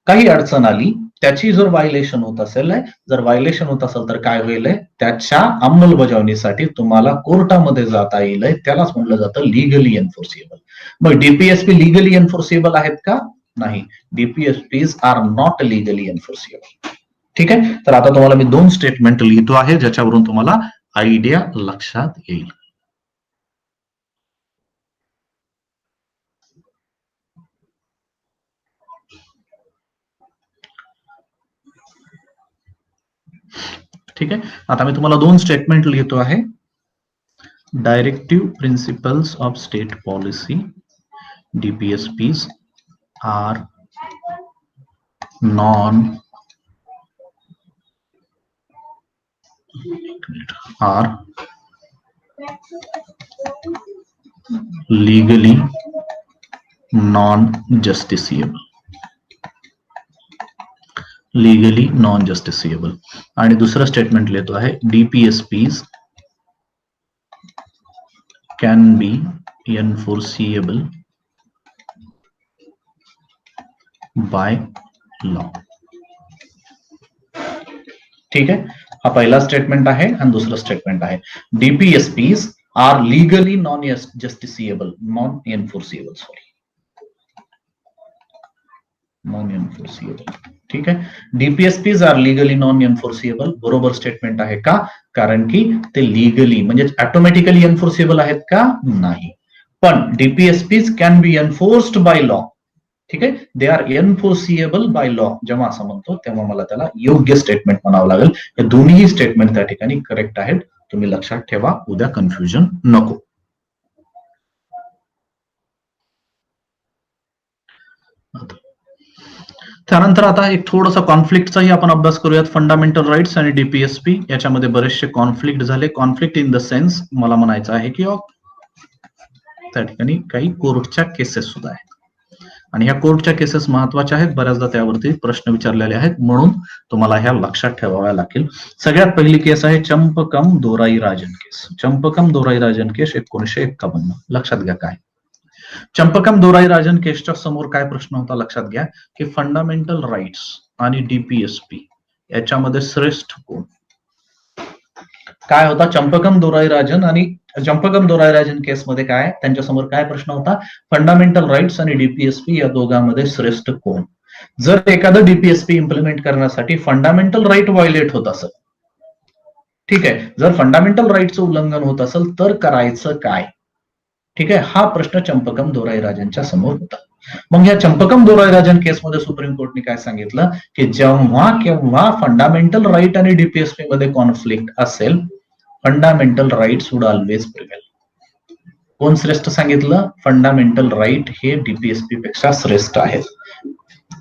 काही अडचण आली, त्याची जर व्हायलेशन होत असेल, जर व्हायलेशन होत असेल तर काय होईल, त्याच्या अंमलबजावणीसाठी तुम्हाला कोर्टामध्ये जाता येईल, त्यालाच म्हणलं जातं लिगली एन्फोर्सिएबल. मग डीपीएसपी लिगली एन्फोर्सिएबल आहेत का? नाही. DPSPs are not legally enforceable. ठीक आहे. तर आता तुम्हाला मी 2 स्टेटमेंट लिहितो आहे, ज्याच्यावरून तुम्हाला आयडिया लक्षात येईल. ठीक आहे. आता मी तुम्हाला 2 स्टेटमेंट लिहितो आहे. Directive principles of state policy, DPSPs are legally non-justiciable. Legally non-justiciable. आणि दुसरं स्टेटमेंट लिहितो आहे, DPSPs can be enforceable by law. ठीक आहे. हा पहिला स्टेटमेंट आहे आणि दुसरं स्टेटमेंट आहे, DPSPs are legally non justiciable, non enforceable, non enforceable. ठीक आहे. DPSPs are legally non enforceable, बरोबर स्टेटमेंट आहे का? कारण की ते लीगली म्हणजे ऑटोमॅटिकली एन्फोर्सिएबल आहेत का? नाही. पण DPSPs can be enforced by law. ठीक आहे. They are enforceable by law. जेव्हा असं म्हणतो तेव्हा मला त्याला योग्य स्टेटमेंट म्हणावं लागेल. हे दोन्ही स्टेटमेंट त्या ठिकाणी करेक्ट आहेत. तुम्ही लक्षात ठेवा, उद्या कन्फ्युजन नको. त्यानंतर आता एक थोडासा कॉन्फ्लिक्टचाही आपण अभ्यास करूयात. फंडामेंटल राईट्स आणि डीपीएसपी याच्यामध्ये बरेचसे कॉन्फ्लिक्ट झाले. कॉन्फ्लिक्ट इन द सेन्स मला म्हणायचं आहे की त्या ठिकाणी काही कोर्टच्या केसेस सुद्धा आहेत आणि ह्या कोर्टच्या केसेस महत्वाच्या आहेत. बऱ्याचदा त्यावरती प्रश्न विचारलेले आहेत, म्हणून तुम्हाला ह्या लक्षात ठेवाव्या लागतील. सगळ्यात पहिली केस आहे चंपकम दोराईराजन केस. चंपकम दोराईराजन केस 1951. लक्षात घ्या काय चंपकम दोराईराजन केसच्या समोर काय प्रश्न होता, लक्षात घ्या की फंडामेंटल राईट्स आणि डीपीएसपी याच्यामध्ये श्रेष्ठ कोण? काय होता चंपकम दोराईराजन आणि चंपकम दोराईराजन केसमध्ये काय त्यांच्या समोर काय प्रश्न होता, फंडामेंटल राईट्स आणि डीपीएसपी या दोघांमध्ये श्रेष्ठ कोण? जर एखादं डीपीएसपी इम्प्लिमेंट करण्यासाठी फंडामेंटल राईट व्हायलेट होत असेल, ठीक आहे, जर फंडामेंटल राईटचं उल्लंघन होत असेल तर करायचं काय? ठीक आहे. हा प्रश्न चंपकम दोराईराजनच्या समोर होता. मग या चंपकम दोराईराजन केसमध्ये सुप्रीम कोर्टने काय सांगितलं की जेव्हा केव्हा फंडामेंटल राईट आणि डीपीएसपी मध्ये कॉन्फ्लिक्ट असेल, फंडामेंटल राईट्स वुड ऑलवेज प्रिव्हेल. कोण श्रेष्ठ सांगितलं? फंडामेंटल राईट हे डीपीएसपी पेक्षा श्रेष्ठ आहेत.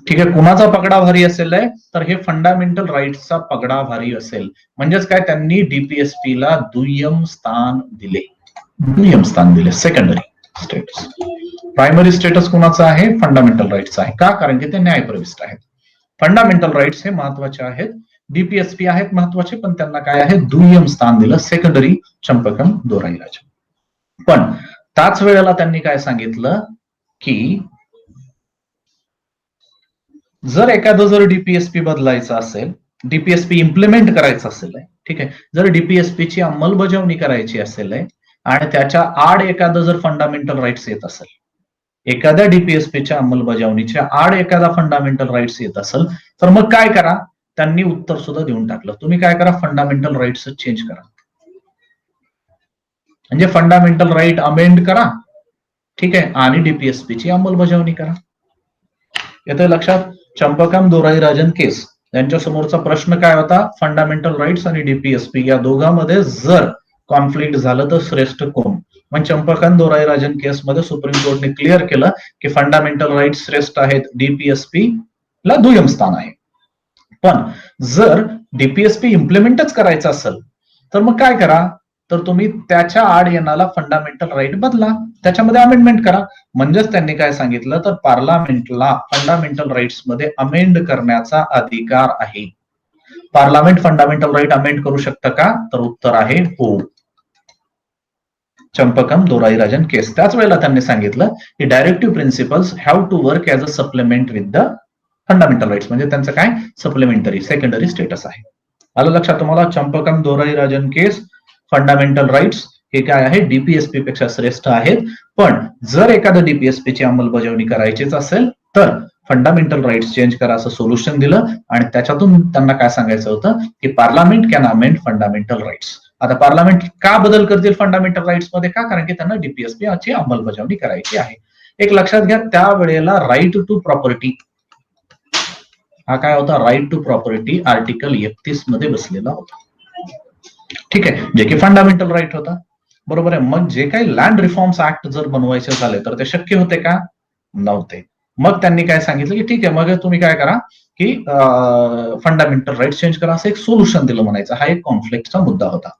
ठीक आहे. कुणाचा पगडा भारी असेल तर हे फंडामेंटल राईट्सचा पगडा भारी असेल. म्हणजेच काय, त्यांनी डीपीएसपी ला दुय्यम स्थान दिले. दुय्यम स्थान दिले, सेकंडरी स्टेटस. प्रायमरी स्टेटस कोणाचा आहे? फंडामेंटल राईट्स आहे. का? कारण की ते न्यायप्रविष्ट आहेत. फंडामेंटल राईट्स हे महत्वाचे आहेत, डीपीएसपी आहेत महत्वाचे, पण त्यांना काय आहे? दुय्यम स्थान दिलं, सेकंडरी चंपकम दोराईराजन. पण त्याच वेळेला त्यांनी काय सांगितलं की जर एखादं जर डीपीएसपी बदलायचं असेल, डीपीएसपी इम्प्लिमेंट करायचं असेल, ठीक आहे, जर डीपीएसपी ची अंमलबजावणी करायची असेल आणि त्याच्या आड एखादं जर फंडामेंटल राईट्स येत असेल, एखाद्या डीपीएसपीच्या अंमलबजावणीच्या आड एखादा फंडामेंटल राईट्स येत असेल, तर मग काय करा? त्यांनी उत्तर सुद्धा देऊन टाकलं. तुम्ही काय करा? फंडामेंटल राईट्स चेंज करा, म्हणजे फंडामेंटल राईट अमेंड करा, ठीक आहे, आणि डीपीएसपीची अंमलबजावणी करा. येतोय लक्षात? चंपकम दोराईराजन केस यांच्या समोरचा प्रश्न काय होता? फंडामेंटल राईट्स आणि डीपीएसपी या दोघांमध्ये जर कॉन्फ्लिक्ट झालं तर श्रेष्ठ कोण? मग चंपकम दोराईराजन केसमध्ये सुप्रीम कोर्टने क्लिअर केलं की फंडामेंटल राईट्स श्रेष्ठ आहेत, डीपीएसपी ला दुय्यम स्थान आहे. पण जर डीपीएसपी इम्प्लिमेंटच करायचं असेल तर मग काय करा, तर तुम्ही त्याच्या आड येणारा फंडामेंटल राईट बदला, त्याच्यामध्ये अमेंडमेंट करा. म्हणजेच त्यांनी काय सांगितलं, तर पार्लमेंटला फंडामेंटल राईट्स मध्ये अमेंड करण्याचा अधिकार आहे. पार्लमेंट फंडामेंटल राईट अमेंड करू शकतं का, तर उत्तर आहे हो. चंपकम दोराईराजन केस. त्याच वेळेला त्यांनी सांगितलं की directive principles have to work as a supplement with the fundamental rights, म्हणजे त्यांचं काय सप्लिमेंटरी सेकंडरी स्टेटस आहे. आलं लक्षात तुम्हाला? चंपकम दोराईराजन केस, फंडामेंटल राईट्स हे काय आहे, डीपीएसपी पेक्षा श्रेष्ठ आहेत. पण जर एखादं डीपीएसपी ची अंमलबजावणी करायचीच असेल तर फंडामेंटल राईट्स चेंज करा असं सोल्युशन दिलं, आणि त्याच्यातून त्यांना काय सांगायचं होतं की Parliament can amend fundamental rights. आता पार्लमेंट का बदल करतील फंडामेंटल राईट्स मध्ये, का, कारण की त्यांना डीपीएसपी ची अंमलबजावणी करायची आहे. एक लक्षात घ्या, त्यावेळेला राईट टू प्रॉपर्टी हा काय होता, राईट टू प्रॉपर्टी आर्टिकल 31 मध्ये बसलेला होता. ठीक आहे, जे की फंडामेंटल राईट होता. बरोबर आहे. मग जे काही लँड रिफॉर्म्स ऍक्ट जर बनवायचे झाले तर ते शक्य होते का, नव्हते. मग त्यांनी काय सांगितलं की ठीक आहे, मग तुम्ही काय करा की फंडामेंटल राईट चेंज करा, असं एक सोल्युशन दिलं म्हणायचं. हा एक कॉन्फ्लिक्टचा मुद्दा होता.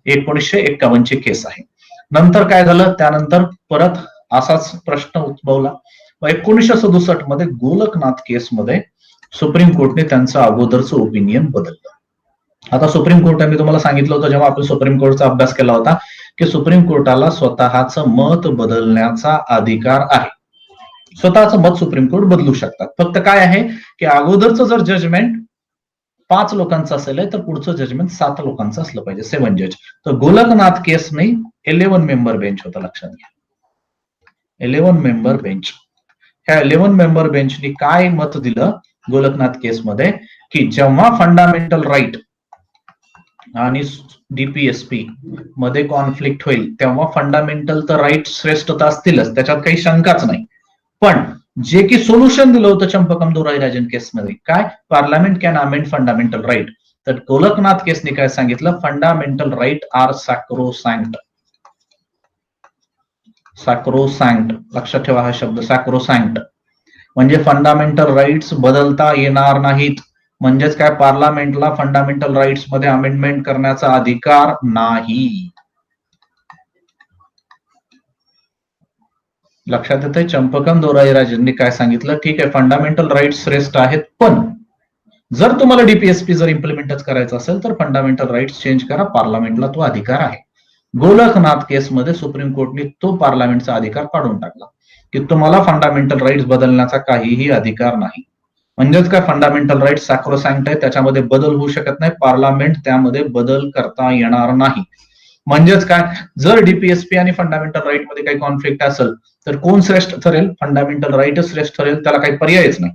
1951 ची केस आहे. नंतर काय झालं, त्यानंतर परत असाच प्रश्न उद्भवला. 1967 मध्ये गोलकनाथ केसमध्ये सुप्रीम कोर्टने त्यांचं अगोदरचं ओपिनियन बदललं. आता सुप्रीम कोर्ट, मी तुम्हाला सांगितलं होतं जेव्हा आपण सुप्रीम कोर्टचा अभ्यास केला होता की सुप्रीम कोर्टाला स्वतःचं मत बदलण्याचा अधिकार आहे. स्वतःचं मत सुप्रीम कोर्ट बदलू शकतात. फक्त काय आहे की अगोदरचं जर जजमेंट 5 लोकांचं असेल तर पुढचं जजमेंट 7 लोकांचं असलं पाहिजे, 7 जज. तर गोलकनाथ केस नाही, 11 मेंबर बेंच होता, लक्षात घ्या. 11 मेंबर बेंच. ह्या 11 मेंबर बेंचनी काय मत दिलं गोलकनाथ केसमध्ये, की जेव्हा फंडामेंटल राईट आणि डीपीएसपी मध्ये कॉन्फ्लिक्ट होईल तेव्हा फंडामेंटल तर राईट श्रेष्ठता असतीलच, त्याच्यात काही शंकाच नाही. पण जे की सोल्युशन दिलं होतं चंपकम दोराईराजन केसमध्ये, काय, Parliament can amend fundamental right. तर गोलकनाथ केसने काय सांगितलं, fundamental right are sacrosanct. Sacrosanct, लक्षात ठेवा हा शब्द, सॅक्रोसॅन्क्ट. म्हणजे फंडामेंटल राईट्स बदलता येणार नाहीत. म्हणजेच काय, पार्लमेंटला फंडामेंटल राईट्स मध्ये अमेंडमेंट करण्याचा अधिकार नाही. लक्षात येते? चंपकम दोराईराजननी काय सांगितलं, ठीक आहे फंडामेंटल राईट्स श्रेष्ठ आहेत, पण जर तुम्हाला डीपीएसपी जर इम्प्लिमेंटच करायचं असेल तर फंडामेंटल राईट्स चेंज करा, पार्लमेंटला तो अधिकार आहे. गोलकनाथ केसमध्ये सुप्रीम कोर्टने तो पार्लमेंटचा अधिकार काढून टाकला की तुम्हाला फंडामेंटल राईट्स बदलण्याचा काहीही अधिकार नाही. म्हणजेच काय, फंडामेंटल राईट्स सॅक्रोसॅन्क्ट आहे, त्याच्यामध्ये बदल होऊ शकत नाही, पार्लमेंट त्यामध्ये बदल करता येणार नाही. म्हणजेच काय, जर डीपीएसपी आणि फंडामेंटल राईट मध्ये काही कॉन्फ्लिक्ट असेल तर कोण श्रेष्ठ ठरेल, फंडामेंटल राईटच श्रेष्ठ ठरेल, त्याला काही पर्यायच नाही,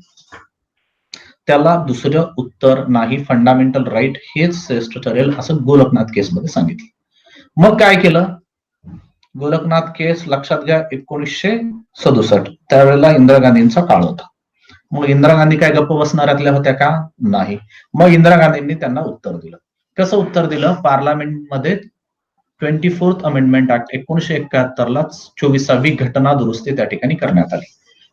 त्याला दुसरं उत्तर नाही, फंडामेंटल राईट हेच श्रेष्ठ ठरेल असं गोलकनाथ केसमध्ये सांगितलं. मग काय केलं, गोलकनाथ केस लक्षात घ्या 1967, त्यावेळेला इंदिरा गांधींचा काळ होता. मग इंदिरा गांधी काय गप्प बसणाऱ्यातल्या होत्या का, नाही. मग इंदिरा गांधींनी त्यांना उत्तर दिलं. कसं उत्तर दिलं, पार्लमेंटमध्ये 24th अमेंडमेंट ऍक्ट 1971 ला 24वी घटना दुरुस्ती त्या ठिकाणी करण्यात आली.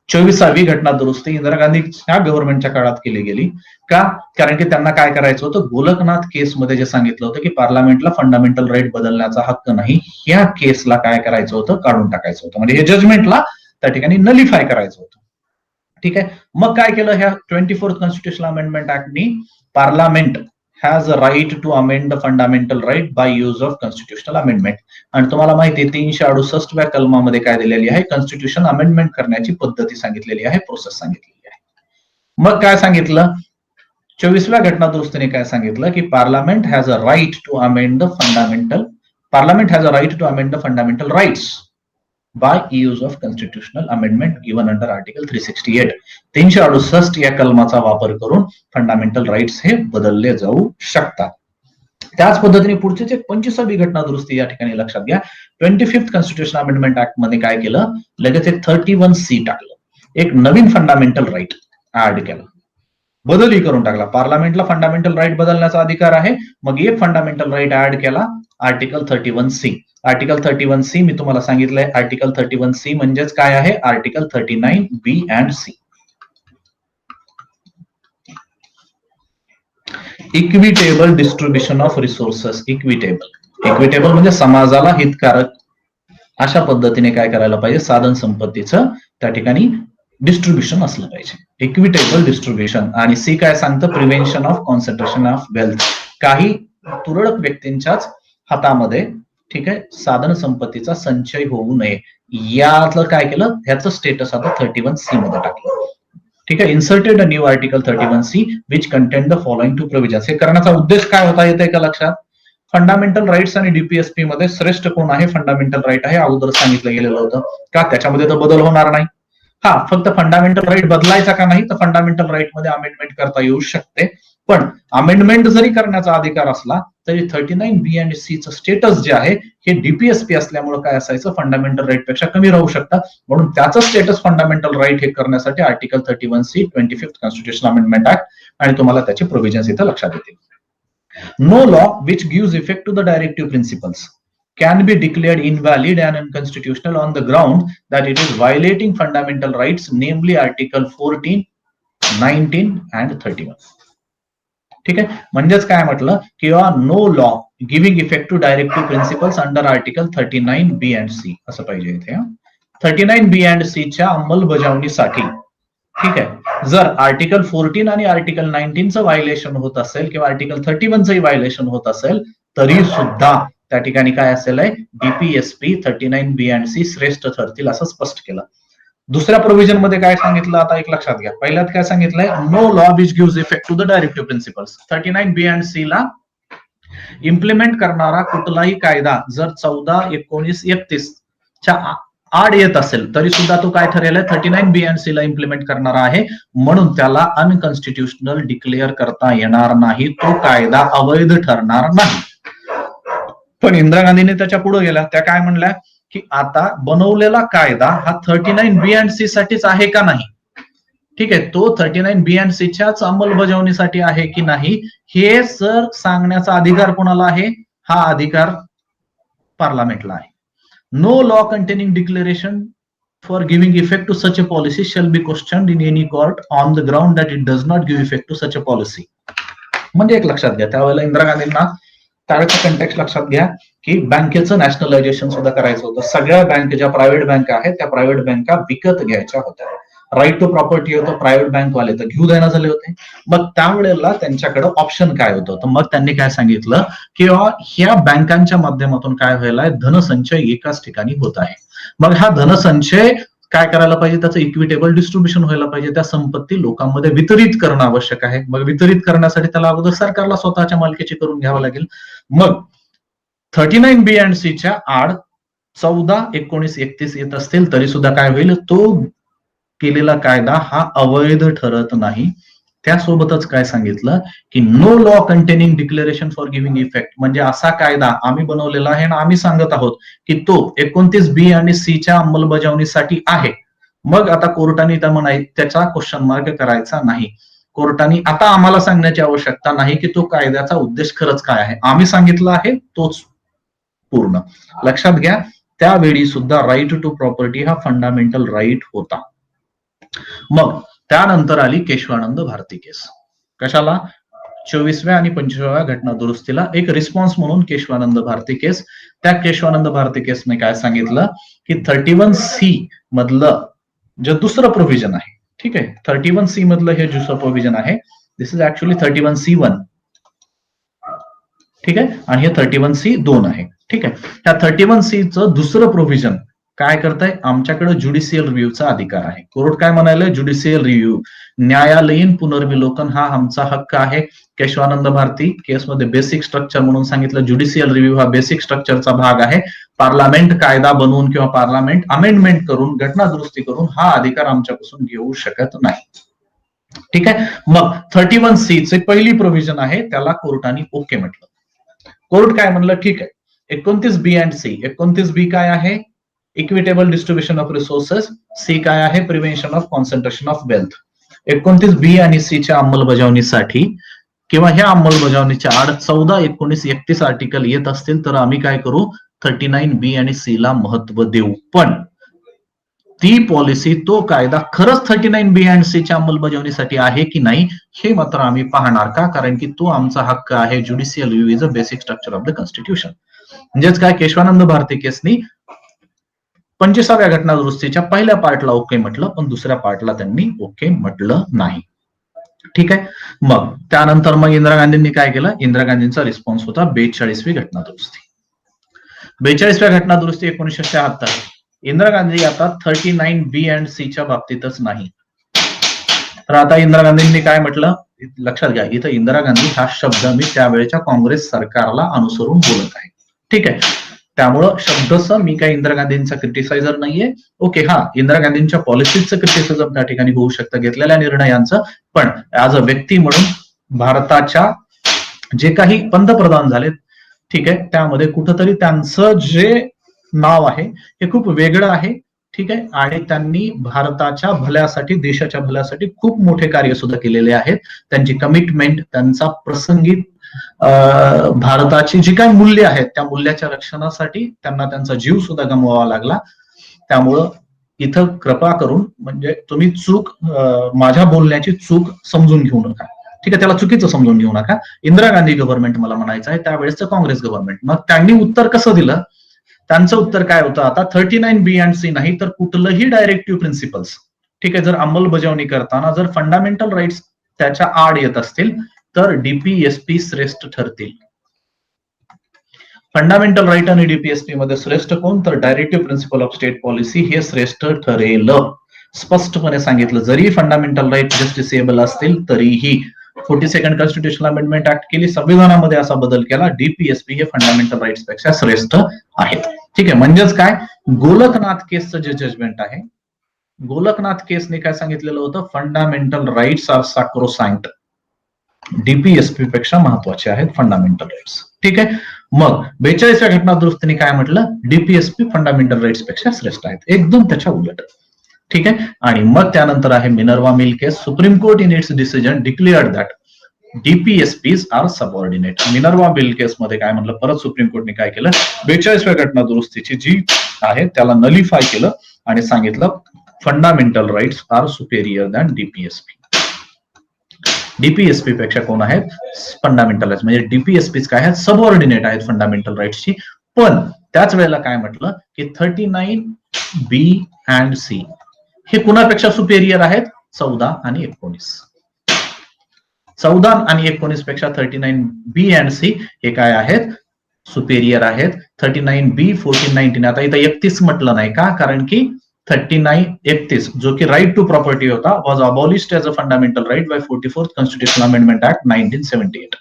24वी घटना दुरुस्ती इंदिरा गांधीच्या गव्हर्नमेंटच्या काळात केली गेली का, कारण की त्यांना काय करायचं होतं, गोलकनाथ केसमध्ये जे सांगितलं होतं की पार्लमेंटला फंडामेंटल राईट बदलण्याचा हक्क नाही, ह्या केसला काय करायचं होतं, काढून टाकायचं होतं. म्हणजे हे जजमेंटला त्या ठिकाणी नलिफाय करायचं होतं. ठीक आहे. मग काय केलं, ह्या 24th कॉन्स्टिट्युशनल अमेंडमेंट ऍक्टनी parliament has a right to amend the fundamental right by use of constitutional amendment. आणि तुम्हाला माहिती आहे 368व्या कलमामध्ये काय दिलेली आहे, कॉन्स्टिट्यूशन अमेंडमेंट करण्याची पद्धती सांगितलेली आहे, प्रोसेस सांगितलेली आहे. मग काय सांगितलं, 24व्या घटना दुरुस्तीने काय सांगितलं की Parliament has a right to amend the fundamental, Parliament has a right to amend the fundamental rights by use of constitutional amendment given under article 368. 368 या कलमाचा वापर करून फंडामेंटल राईट्स हे बदलले जाऊ शकतात. त्याच पद्धतीने पुढचे 25वी घटना दुरुस्ती या ठिकाणी लक्षात घ्या. 25th कॉन्स्टिट्यूशन अमेंडमेंट ऍक्ट मध्ये काय केलं, लगेच एक 31C टाकलं, एक नवीन फंडामेंटल राईट ऍड केला, बदलही करून टाकला. पार्लमेंटला फंडामेंटल राईट बदलण्याचा अधिकार आहे, मग एक फंडामेंटल राईट ऍड केला, आर्टिकल 31C. आर्टिकल 31C मी तुम्हाला सांगितलंय, आर्टिकल 31C म्हणजेच काय आहे, article 39B and C. Equitable distribution of resources. Equitable म्हणजे समाजाला हितकारक अशा पद्धतीने काय करायला पाहिजे, साधन संपत्तीचं त्या ठिकाणी डिस्ट्रीब्युशन असलं पाहिजे. Equitable distribution. आणि सी काय सांगतं, prevention of concentration of wealth. काही तुरळक व्यक्तींच्याच हातामध्ये, ठीक आहे, साधन संपत्तीचा संचय होऊ नये. यातलं काय केलं, ह्याचं स्टेटस आता 31C मध्ये टाकलं. ठीक आहे. Inserted a new article 31C which contain the following two provisions. हे करण्याचा उद्देश काय होता, येते का लक्षात? फंडामेंटल राईट्स आणि डीपीएसपी मध्ये श्रेष्ठ कोण आहे, फंडामेंटल राईट आहे, अगोदर सांगितलं गेलेलं होतं का त्याच्यामध्ये तर बदल होणार नाही. हा, फक्त फंडामेंटल राईट बदलायचा का नाही, तर फंडामेंटल राईट मध्ये अमेंडमेंट करता येऊ शकते. पण अमेंडमेंट जरी करण्याचा अधिकार असला तरी 39B आणि C चं स्टेटस जे आहे हे डीपीएसपी असल्यामुळे काय असायचं, फंडामेंटल राईट पेक्षा कमी राहू शकतात. म्हणून त्याचं स्टेटस फंडामेंटल राईट हे करण्यासाठी article 31C 25th constitution amendment act, आणि तुम्हाला त्याचे प्रोव्हिजन्स इथे लक्षात येतील. No law which gives effect to the directive principles can be declared invalid and unconstitutional on the ground that it is violating fundamental rights, namely Article 14, 19 and 31. ठीक आहे. म्हणजेच काय म्हटलं, किंवा no law giving effect to directive principles under article 39B and C असं पाहिजे इथे. 39B and C च्या अंमलबजावणीसाठी, ठीक आहे, जर आर्टिकल 14 आणि आर्टिकल 19चं व्हायलेशन होत असेल किंवा आर्टिकल 31चंही व्हायलेशन होत असेल तरी सुद्धा त्या ठिकाणी काय असेल आहे, डीपीएसपी 39B and C श्रेष्ठ ठरतील असं स्पष्ट केलं. दुसऱ्या प्रोव्हिजन मध्ये काय सांगितलं, आता एक लक्षात घ्या. पहिल्यात काय सांगितलंय, no law which gives effect to the directive principles. 39B and C ला इम्प्लिमेंट करणारा कुठलाही कायदा जर 14, 19, 31 च्या आड येत असेल तरी सुद्धा तो काय ठरेल, 39B and C ला इम्प्लिमेंट करणारा आहे, म्हणून त्याला अनकॉन्स्टिट्युशनल डिक्लेअर करता येणार नाही, तो कायदा अवैध ठरणार नाही. पण इंदिरा गांधीने त्याच्या पुढे गेल्या, त्या काय म्हणल्या की आता बनवलेला कायदा हा 39B and C साठीच आहे का नाही, ठीक आहे, तो 39B and C च्याच अंमलबजावणीसाठी आहे की नाही, हे सर सांगण्याचा अधिकार कोणाला आहे, हा अधिकार पार्लमेंटला आहे. No law containing declaration for giving effect to such a policy shall be questioned in any court on the ground that it does not give effect to such a policy. म्हणजे एक लक्षात घ्या, त्यावेळेला इंदिरा गांधींना त्यावेळेचा कंटेक्स्ट लक्षात घ्या की बँकेचं नॅशनलायझेशन सुद्धा करायचं होतं. सगळ्या बँक ज्या प्रायव्हेट बँका आहेत त्या प्रायव्हेट बँका विकत घ्यायच्या होत्या. राईट टू प्रॉपर्टी होतं, प्रायव्हेट बँकवाले तर घेऊ देणार झाले होते. मग त्यावेळेला त्यांच्याकडे ऑप्शन काय होतं, तर मग त्यांनी काय सांगितलं की ह्या बँकांच्या माध्यमातून काय व्हायला, धनसंचय एकाच ठिकाणी होत आहे. मग हा धनसंचय काय करायला पाहिजे, त्याचं इक्विटेबल डिस्ट्रीब्युशन व्हायला पाहिजे, त्या संपत्ती लोकांमध्ये वितरित करणं आवश्यक आहे. मग वितरित करण्यासाठी त्याला अगोदर सरकारला स्वतःच्या मालकीची करून घ्यावं लागेल. मग 39B and C च्या आड 14, 19, 31 येत असतील तरी सुद्धा काय होईल, तो केलेला कायदा हा अवैध ठरत नाही. त्यासोबतच काय सांगितलं की no law containing declaration for giving effect, म्हणजे असा कायदा आम्ही बनवलेला आहे आणि आम्ही सांगत आहोत की तो 29B आणि C च्या अंमलबजावणीसाठी आहे. मग आता कोर्टाने त्याचा क्वेश्चन मार्क करायचा नाही. कोर्टाने आता आम्हाला सांगण्याची आवश्यकता नाही की तो कायद्याचा उद्देश खरंच काय आहे, आम्ही सांगितलं आहे तोच पूर्ण. लक्षात घ्या, त्यावेळी सुद्धा राईट टू प्रॉपर्टी हा फंडामेंटल राईट होता. मग त्यानंतर आली केशवानंद भारती केस. कशाला, 24व्या आणि 25व्या घटना दुरुस्तीला एक रिस्पॉन्स म्हणून केशवानंद भारती केस. त्या केशवानंद भारती केसने काय सांगितलं की 31C मधलं जे दुसरं प्रोव्हिजन आहे, ठीक आहे, 31C मधलं हे दुसरं प्रोव्हिजन आहे, दिस इज ऍक्च्युअली 31C1, ठीक आहे, आणि हे 31C2 आहे. ठीक आहे, त्या 31C चं दुसरं प्रोव्हिजन काय करताय, आमच्याकडे ज्युडिशियल रिव्ह्यूचा अधिकार आहे. कोर्ट काय म्हणाले, ज्युडिशियल रिव्ह्यू, न्यायालयीन पुनर्विलोकन हा आमचा हक्क आहे. केशवानंद भारती केसमध्ये बेसिक स्ट्रक्चर म्हणून सांगितलं, ज्युडिशियल रिव्ह्यू हा बेसिक स्ट्रक्चरचा भाग आहे. पार्लमेंट कायदा बनवून किंवा पार्लमेंट अमेंडमेंट करून, घटना दुरुस्ती करून हा अधिकार आमच्यापासून घेऊ शकत नाही. ठीक आहे, मग 31C चे पहिली प्रोव्हिजन आहे त्याला कोर्टाने ओके म्हटलं. कोर्ट काय म्हणलं, ठीक आहे, 29B and C, 29B काय आहे, equitable distribution of resources, C काय आहे, prevention of concentration of wealth. 29B आणि C च्या अंमलबजावणीसाठी किंवा ह्या अंमलबजावणीच्या आड 14, 19, 31 आर्टिकल येत असतील तर आम्ही काय करू, 39B आणि C ला महत्व देऊ. पण ती पॉलिसी, तो कायदा खरंच 39B अँड Cच्या अंमलबजावणीसाठी आहे की नाही हे मात्र आम्ही पाहणार. का? कारण की तो आमचा हक्क आहे. Judicial review is a basic structure of the constitution. म्हणजेच काय, केशवानंद भारती केसनी 25व्या घटना दुरुस्तीच्या पहिल्या पार्टला ओके म्हटलं, पण दुसऱ्या पार्टला त्यांनी ओके म्हटलं नाही. ठीक आहे. मग त्यानंतर मग इंदिरा गांधींनी काय केलं? इंदिरा गांधींचा रिस्पॉन्स होता 42वी घटना दुरुस्ती. 42व्या घटना दुरुस्ती 1976. इंदिरा गांधी आता 39B अँड Cच्या बाबतीतच नाही. तर आता इंदिरा गांधींनी काय म्हटलं, लक्षात घ्या, इथं इंदिरा गांधी हा शब्द मी त्यावेळेच्या काँग्रेस सरकारला अनुसरून बोलत आहे. ठीक आहे. त्यामुळं शब्दसह मी काही इंदिरा गांधींचा क्रिटिसायझर नाहीये. ओके, हा, इंदिरा गांधींच्या पॉलिसीचं क्रिटिसिझम त्या ठिकाणी होऊ शकतं, घेतलेल्या निर्णयांचं, पण ऍज अ व्यक्ती म्हणून भारताच्या जे काही पंतप्रधान झालेत, ठीक आहे, त्यामध्ये कुठंतरी त्यांचं जे नाव आहे हे खूप वेगळं आहे. ठीक आहे. आणि त्यांनी भारताच्या भल्यासाठी, देशाच्या भल्यासाठी खूप मोठे कार्य सुद्धा केलेले आहेत. त्यांची कमिटमेंट, त्यांचा प्रसंगी भारताची जी काही मूल्य आहेत त्या मूल्याच्या रक्षणासाठी त्यांना त्यांचा जीव सुद्धा गमवावा लागला. त्यामुळं इथं कृपा करून, म्हणजे तुम्ही चूक, माझ्या बोलण्याची चूक समजून घेऊ नका. ठीक आहे, त्याला चुकीचं समजून घेऊ नका. इंदिरा गांधी गव्हर्नमेंट मला म्हणायचं आहे, त्यावेळेसचं काँग्रेस गव्हर्नमेंट. मग त्यांनी उत्तर कसं दिलं? त्यांचं उत्तर काय होतं? आता 39B अँड C नाही तर कुठलंही डायरेक्टिव्ह प्रिन्सिपल्स, ठीक आहे, जर अंमलबजावणी करताना जर फंडामेंटल राईट्स त्याच्या आड येत असतील तर DPSP श्रेष्ठ ठरतील. फंडामेंटल राईट आणि DPSP मध्ये श्रेष्ठ कोण? तर directive principle of state policy हे श्रेष्ठ ठरेल. स्पष्टपणे सांगितलं. जरी फंडामेंटल राईट जस्टिसेबल असतील तरीही 42nd कॉन्स्टिट्युशनल अमेंडमेंट ऍक्ट केली, संविधानामध्ये असा बदल केला, DPSP हे फंडामेंटल राईट्स पेक्षा श्रेष्ठ आहेत. ठीक आहे. म्हणजेच काय, गोलकनाथ केसचं जे जजमेंट आहे, गोलकनाथ केसने काय सांगितलेलं होतं? फंडामेंटल राईट्स आर सॅक्रोसॅन्क्ट, DPSP पेक्षा महत्वाचे आहेत फंडामेंटल राईट्स. ठीक आहे. मग 42व्या घटना दुरुस्तीने काय म्हटलं? DPSP फंडामेंटल राईट्स पेक्षा श्रेष्ठ आहेत. एकदम त्याच्या उलट. ठीक आहे. आणि मग त्यानंतर आहे Minerva mill case. Supreme Court in its decision declared that DPSPs are subordinate. Minerva mill case मध्ये काय म्हटलं? परत सुप्रीम कोर्टने काय केलं? 42व्या घटना दुरुस्तीची जी आहे त्याला नलिफाय केलं आणि सांगितलं fundamental rights are superior than DPSP. DPSP पेक्षा कोण आहेत? Fundamental rights. म्हणजे DPSPs काय आहेत? सबऑर्डिनेट आहेत फंडामेंटल राईट्सची. पण त्याच वेळेला काय म्हटलं की 39B अँड C हे कुणापेक्षा सुपेरियर आहेत? 14 आणि 19. 14 आणि 19 पेक्षा 39B अँड C हे काय आहेत? सुपेरियर आहेत. 39B 1419. आता इथं 31 म्हटलं नाही. का? कारण की 31 जो की राईट टू प्रॉपर्टी होता was abolished as a fundamental right by 44th constitutional amendment act 1978.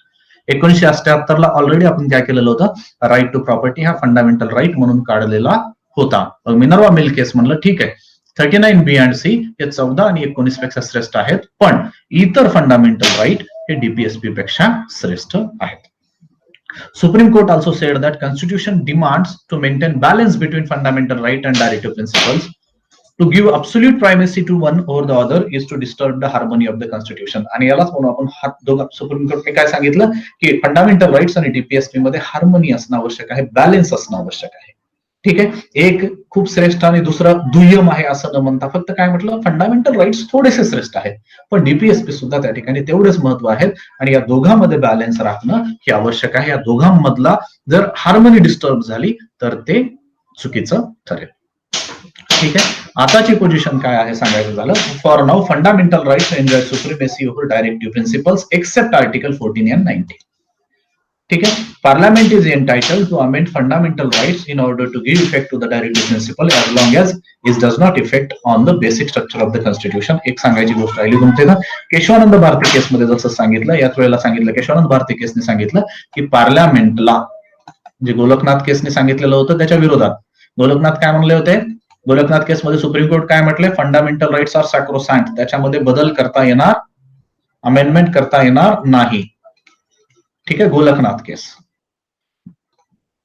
1978ला ऑलरेडी आपण काय केलेलं होतं? राईट टू प्रॉपर्टी हा फंडामेंटल राईट म्हणून काढलेला होता. मिनर्वा मिल केस म्हणलं ठीक आहे, 39B अँड C हे 14 आणि 19 पेक्षा श्रेष्ठ आहेत, पण इतर फंडामेंटल राईट हे DPSP पेक्षा श्रेष्ठ आहेत. Supreme Court also said that Constitution demands to maintain balance between fundamental right and directive principles. To give absolute primacy to one over the other is to disturb the harmony of the Constitution. आणि यालाच म्हणून आपण supreme कोर्टने काय सांगितलं की fundamental rights आणि DPSP मध्ये हार्मनी असणं आवश्यक आहे, बॅलन्स असणं आवश्यक आहे. ठीक आहे. एक खूप श्रेष्ठ आणि दुसरा दुय्यम आहे असं न म्हणता फक्त काय म्हटलं? फंडामेंटल राईट्स थोडेसे श्रेष्ठ आहेत, पण DPSP सुद्धा त्या ठिकाणी तेवढेच महत्व आहेत आणि या दोघांमध्ये बॅलन्स राखणं हे आवश्यक आहे. या दोघांमधला जर हार्मनी डिस्टर्ब झाली तर ते चुकीचं ठरेल. ठीक आहे. आताची पोझिशन काय आहे सांगायचं झालं, for now fundamental rights enjoy supremacy over directive principles except article 14 and 19. ठीक आहे. Parliament is entitled to amend fundamental rights in order to give effect to the directive principle as long as it does not effect on the basic structure of the constitution. एक सांगायची गोष्ट राहिली तुमच्या इथं, केशवानंद भारती केसमध्ये जसं सांगितलं, याच वेळेला सांगितलं केशवानंद भारती केसने सांगितलं की पार्लमेंटला, जे गोलकनाथ केसने सांगितलेलं होतं त्याच्या विरोधात, गोलकनाथ काय म्हणले होते? गोलकनाथ केसमध्ये सुप्रीम कोर्ट काय म्हटले? फंडामेंटल राईट्स आर सॅक्रोसॅन्क्ट, त्याच्यामध्ये बदल करता येणार, अमेंडमेंट करता येणार नाही. ठीक आहे. गोलकनाथ केस.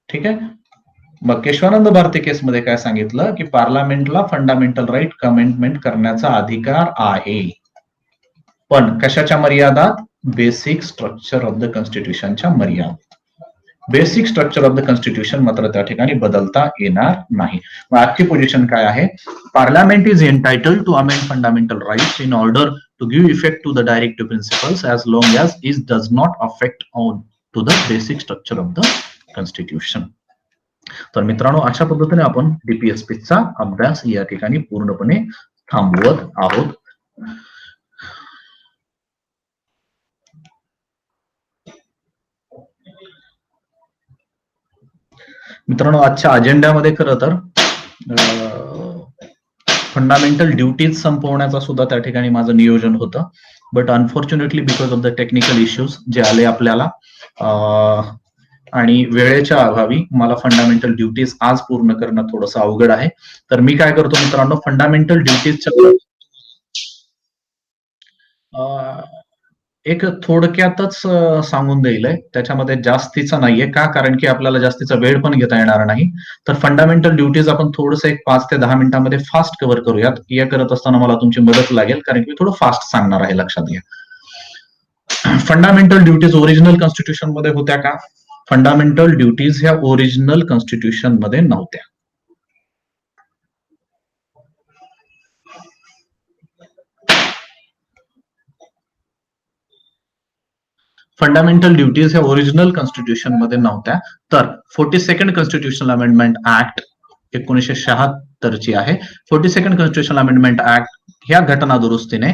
ठीक आहे. मग केशवानंद भारती केसमध्ये काय सांगितलं की पार्लमेंटला फंडामेंटल राईट अमेंडमेंट करण्याचा अधिकार आहे, पण कशाच्या मर्यादात? बेसिक स्ट्रक्चर ऑफ द कॉन्स्टिट्यूशनच्या मर्यादा. Basic structure of the constitution मात्र त्या ठिकाणी बदलता येणार नाही. मग आजची पोझिशन काय आहे? Parliament is entitled to amend fundamental rights in order to give effect to the directive principles as long as it does not affect on to the basic structure of the constitution. तर मित्रांनो, अशा पद्धतीने आपण डीपीएसपीचा अभ्यास या ठिकाणी पूर्णपणे थांबवत आहोत. मित्रांनो, आजच्या अजेंड्यामध्ये खरं तर फंडामेंटल ड्युटीज संपवण्याचा सुद्धा त्या ठिकाणी माझं नियोजन होतं, but unfortunately because of the technical issues जे आले आपल्याला आणि वेळेच्या अभावी मला फंडामेंटल ड्युटीज आज पूर्ण करणं थोडंसं अवघड आहे. तर मी काय करतो मित्रांनो, फंडामेंटल ड्युटीजच्या एक थोडक्यातच सांगून देईल, त्याच्यामध्ये जास्तीचा नाहीये. का? कारण की आपल्याला जास्तीचा वेळ पण घेता येणार नाही. तर फंडामेंटल ड्युटीज आपण थोडंसं एक 5 ते 10 मिनिटांमध्ये फास्ट कव्हर करूयात. या करत असताना मला तुमची मदत लागेल, कारण की थोडं फास्ट सांगणार आहे, लक्षात घ्या. फंडामेंटल ड्युटीज ओरिजिनल कॉन्स्टिट्यूशन मध्ये होत्या का? फंडामेंटल ड्युटीज ह्या ओरिजिनल कॉन्स्टिट्यूशन मध्ये नव्हत्या. फंडामेंटल ड्युटीज ह्या ओरिजिनल कॉन्स्टिट्यूशन मध्ये नव्हत्या. तर 42nd कॉन्स्टिट्यूशनल अमेंडमेंट ऍक्ट 1976 ची आहे. 42nd कॉन्स्टिट्यूशनल अमेंडमेंट ऍक्ट ह्या घटना दुरुस्तीने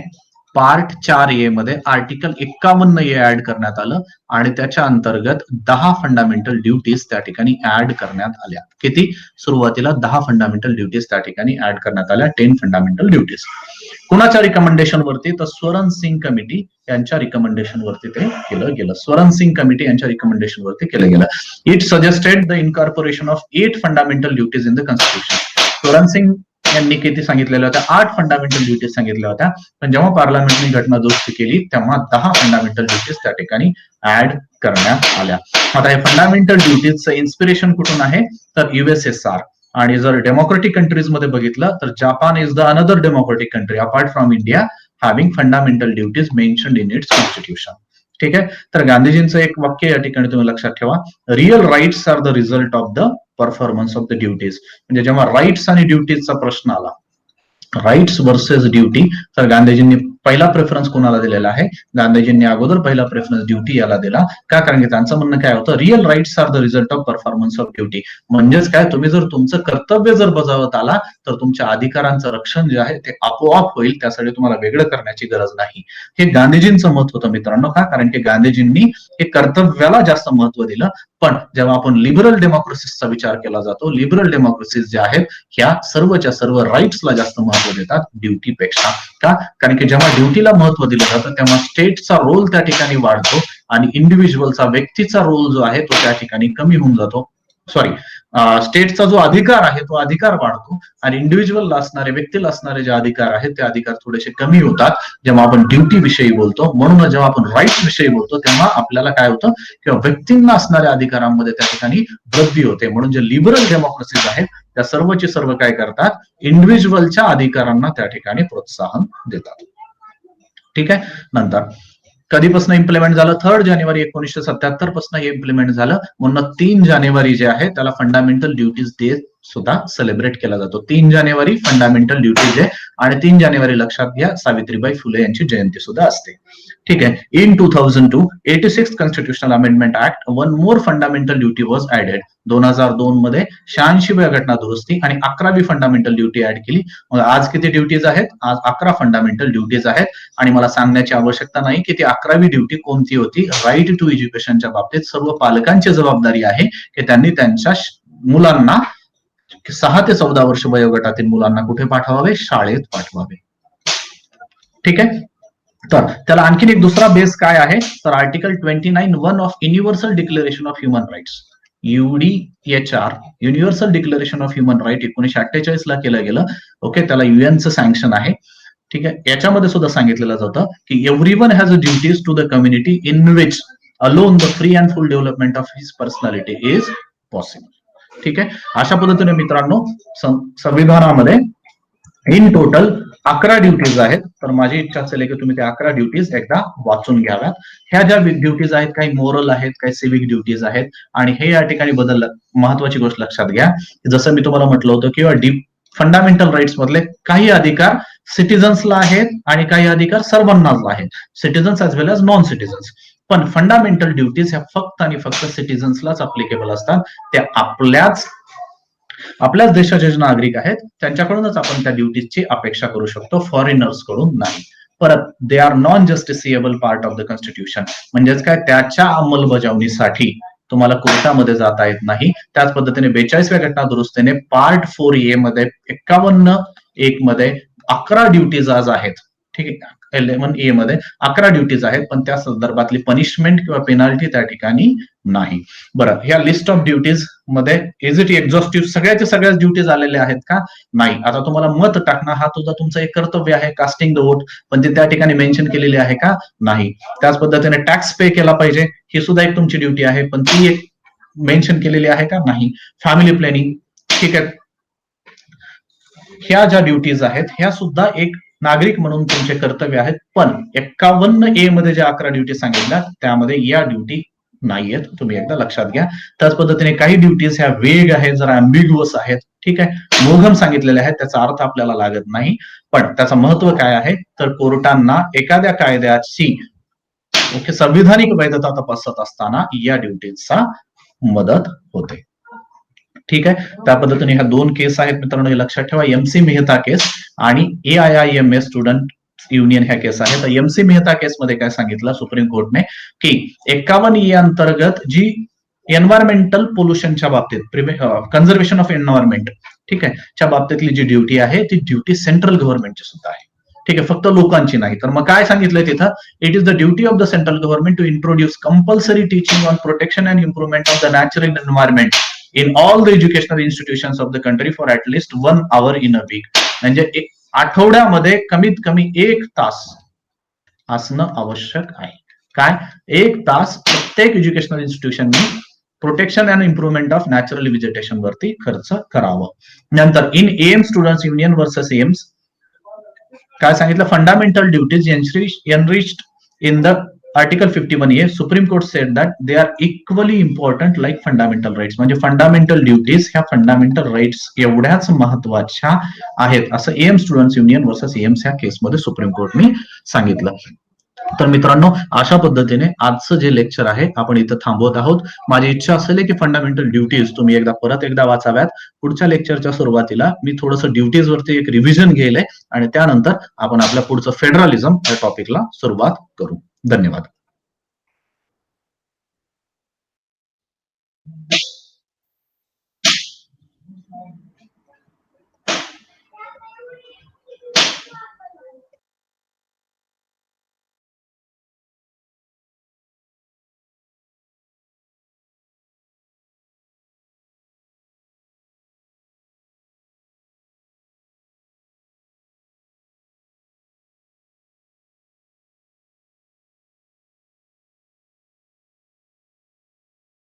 पार्ट 4A मध्ये आर्टिकल 51A ऍड करण्यात आलं आणि त्याच्या अंतर्गत 10 फंडामेंटल ड्युटीज त्या ठिकाणी ऍड करण्यात आल्या. किती? सुरुवातीला 10 फंडामेंटल ड्युटीज त्या ठिकाणी ऍड करण्यात आल्या. 10 फंडामेंटल ड्युटीज. कुणाच्या रिकमेंडेशन वरती? तर स्वरण सिंग कमिटी यांच्या रिकमेंडेशन वरती ते केलं गेलं. स्वरण सिंग कमिटी यांच्या रिकमेंडेशन वरती केलं गेलं. It suggested the incorporation of 8 fundamental duties in the constitution. Swaran Singh यांनी किती सांगितलेल्या होत्या? 8 फंडामेंटल ड्युटीज सांगितल्या होत्या. पण जेव्हा पार्लमेंटने घटना दुरुस्ती केली तेव्हा 10 फंडामेंटल ड्युटीज त्या ठिकाणी ऍड करण्यात आल्या. आता हे फंडामेंटल ड्युटीजचं इन्स्पिरेशन कुठून आहे? तर USSR. आणि जर डेमोक्रेटिक कंट्रीज मध्ये बघितलं तर Japan is the another democratic country apart from India having fundamental duties mentioned in its constitution. ठीक आहे. तर गांधीजींचं एक वाक्य या ठिकाणी तुम्ही लक्षात ठेवा, real rights are the result of the performance of the duties. म्हणजे जेव्हा राईट्स आणि ड्युटीजचा प्रश्न आला, राईट्स वर्सेस ड्युटी, तर गांधीजींनी पहिला प्रेफरन्स कोणाला दिलेला आहे? गांधीजींनी अगोदर पहिला प्रेफरन्स ड्युटी याला दिला. का? कारण की त्यांचं म्हणणं काय होतं? Real rights are the result of performance of duty. म्हणजेच काय, तुम्ही जर तुमचं कर्तव्य जर बजावत आला तर तुमच्या अधिकारांचं रक्षण जे आहे ते आपोआप होईल, त्यासाठी तुम्हाला वेगळं करण्याची गरज नाही. हे गांधीजींचं मत होतं मित्रांनो. का? कारण की गांधीजींनी हे कर्तव्याला जास्त महत्व दिलं. पण जेव्हा आपण लिबरल डेमोक्रेसीचा विचार केला जातो, लिबरल डेमोक्रेसीज ज्या आहेत ह्या सर्वच्या सर्व राईट्सला जास्त महत्व देतात ड्युटीपेक्षा. का? कारण की जेव्हा ड्युटीला महत्व दिलं जातं तेव्हा स्टेटचा रोल त्या ठिकाणी वाढतो आणि इंडिव्हिज्युअलचा, व्यक्तीचा रोल जो आहे तो त्या ठिकाणी कमी होऊन जातो. स्टेटचा जो अधिकार आहे तो अधिकार वाढतो आणि इंडिव्हिज्युअलला असणारे, व्यक्तीला असणारे जे अधिकार आहेत ते अधिकार थोडेसे कमी होतात जेव्हा आपण ड्युटी विषयी बोलतो. म्हणून जेव्हा आपण राईट्स विषयी बोलतो तेव्हा आपल्याला काय होतं, किंवा व्यक्तींना असणाऱ्या अधिकारांमध्ये त्या ठिकाणी वृद्धी होते. म्हणून जे लिबरल डेमोक्रेसीज आहेत त्या सर्वचे सर्व काय करतात? इंडिव्हिज्युअलच्या अधिकारांना त्या ठिकाणी प्रोत्साहन देतात. ठीक आहे. नंतर कधीपासून इम्प्लिमेंट झालं? 3 जानेवारी 1977 पासून हे इम्प्लिमेंट झालं. म्हणून 3 जानेवारी जे आहे त्याला फंडामेंटल ड्युटीज डे सुद्धा सेलिब्रेट केला जातो. 3 जानेवारी फंडामेंटल ड्युटीज डे आणि 3 जानेवारी लक्षात घ्या सावित्रीबाई फुले यांची जयंती सुद्धा असते. ठीक आहे. In 2002 86th constitutional amendment act one more fundamental duty was added. 2002 मध्ये 86व्या घटना दुरुस्ती आणि 11वी फंडामेंटल ड्युटी ऍड केली. मग आज किती ड्युटीज आहेत? आज 11 फंडामेंटल ड्युटीज आहेत. आणि मला सांगण्याची आवश्यकता नाही की ती 11वी ड्युटी कोणती होती. राईट टू एज्युकेशनच्या बाबतीत सर्व पालकांची जबाबदारी आहे की त्यांनी त्यांच्या मुलांना 6 ते 14 वर्ष वयोगटातील मुलांना कुठे पाठवावे? शाळेत पाठवावे. ठीक आहे. तर त्याला आणखीन एक दुसरा बेस काय आहे? तर article 29(1) of Universal Declaration of Human Rights, UDHR, Universal Declaration of Human Right 1948 ला केलं गेलं. ओके. त्याला युएनचं सँक्शन आहे. ठीक आहे. याच्यामध्ये सुद्धा सांगितलेलं जातं की everyone has a duties to the community in which alone the free and full development of his personality is possible. ठीक आहे. अशा पद्धतीने मित्रांनो संविधानामध्ये इन टोटल 11 ड्युटीज आहेत. तर माझी इच्छा असेल की तुम्ही त्या 11 ड्युटीज एकदा वाचून घ्याव्यात. ह्या ज्या ड्युटीज आहेत काही मोरल आहेत, काही सिव्हिक ड्युटीज आहेत आणि हे या ठिकाणी बदललं. महत्वाची गोष्ट लक्षात घ्या, जसं मी तुम्हाला म्हटलं होतं किंवा डीप फंडामेंटल राईट्स मधले काही अधिकार सिटीजन्सला आहेत आणि काही अधिकार सर्वांनाच आहेत, सिटीजन्स ऍज वेल एज नॉन सिटीजन्स. पण फंडामेंटल ड्युटीज ह्या फक्त आणि फक्त सिटीजन्सलाच अप्लिकेबल असतात. त्या आपल्याच देशाचे जे नागरिक आहेत त्यांच्याकडूनच आपण त्या ड्युटीजची अपेक्षा करू शकतो, फॉरेनर्स कडून नाही. परत they are non justiciable part of the constitution, म्हणजेच काय, त्याच्या अंमलबजावणीसाठी तुम्हाला कोर्टामध्ये जाता येत नाही. त्याच पद्धतीने 42व्या घटना दुरुस्तीने पार्ट 4A मध्ये 51(1) मध्ये 11 ड्युटीज आज आहेत. ठीक आहे, 11A मध्ये 11 ड्युटीज आहेत, पण त्या संदर्भातली पनिशमेंट किंवा पेनाल्टी त्या ठिकाणी नाही. बरं, ह्या लिस्ट ऑफ ड्युटीज मध्ये इज इट एक्झॉस्टिव्ह, सगळ्याच ड्युटीज आलेल्या आहेत का? नाही. आता तुम्हाला मत टाकणं हा तुमचं एक कर्तव्य आहे, कास्टिंग द वोट, पण ते त्या ठिकाणी मेन्शन केलेली आहे का? नाही. त्याच पद्धतीने टॅक्स पे केला पाहिजे, ही सुद्धा एक तुमची ड्युटी आहे, पण ती एक मेन्शन केलेली आहे का? नाही. फॅमिली प्लॅनिंग, ठीक आहे, ह्या ज्या ड्युटीज आहेत ह्या सुद्धा एक नागरिक म्हणून तुमचे कर्तव्य आहेत. पण 51A मध्ये ज्या 11 ड्युटी सांगितल्या त्यामध्ये या ड्युटी नाहीयेत, तुम्ही एकदा लक्षात घ्या. त्याच पद्धतीने काही ड्युटीज ह्या वेग आहेत, जरा अँबिग्युअस आहेत. ठीक आहे, मोघम सांगितलेले आहेत, त्याचा अर्थ आपल्याला लागत नाही. पण त्याचं महत्व काय आहे, तर कोर्टांना एखाद्या कायद्याची संविधानिक वैधता तपासत असताना या ड्युटीजचा मदत होते. ठीक आहे, त्या पद्धतीने ह्या 2 केस आहेत मित्रांनो, हे लक्षात ठेवा. MC मेहता केस आणि AIIMS स्टुडंट युनियन ह्या केस आहेत. MC मेहता केस मध्ये काय सांगितलं सुप्रीम कोर्टने, की 51E अंतर्गत जी एन्व्हायरमेंटल पोल्युशनच्या बाबतीत, कन्झर्वेशन ऑफ एन्व्हायरमेंट, ठीक आहे, च्या बाबतीतली जी ड्युटी आहे ती ड्युटी सेंट्रल गव्हर्नमेंटची सुद्धा आहे. ठीक आहे, फक्त लोकांची नाही. तर मग काय सांगितलंय तिथं, it is the duty of the central government to introduce compulsory teaching on protection and improvement of the natural environment in all the educational institutions of the country for at least 1 hour in a week. म्हणजे आठवड्यामध्ये कमीत कमी 1 तास असणं आवश्यक आहे. काय, 1 तास प्रत्येक एज्युकेशनल इन्स्टिट्यूशननी protection and improvement of natural vegetation वरती खर्च करावं. नंतर in AIIMS students union versus AIIMS काय सांगितलं, fundamental duties enriched in the Article 51A, Supreme Court said that they are equally important like fundamental rights. म्हणजे fundamental duties ह्या fundamental rights एवढ्याच महत्वाच्या आहेत, असं AIIMS students union versus AIIMS ह्या केसमध्ये सुप्रीम कोर्टने सांगितलं. तर मित्रांनो, अशा पद्धतीने आजचं जे लेक्चर आहे आपण इथं थांबवत आहोत. माझी इच्छा असेल की फंडामेंटल ड्युटीज तुम्ही परत एकदा वाचाव्यात. पुढच्या लेक्चरच्या सुरुवातीला मी थोडंसं ड्युटीज वरती एक रिव्हिजन घेईल आणि त्यानंतर आपण आपल्या पुढचं फेडरलिझम या टॉपिकला सुरुवात करू. धन्यवाद.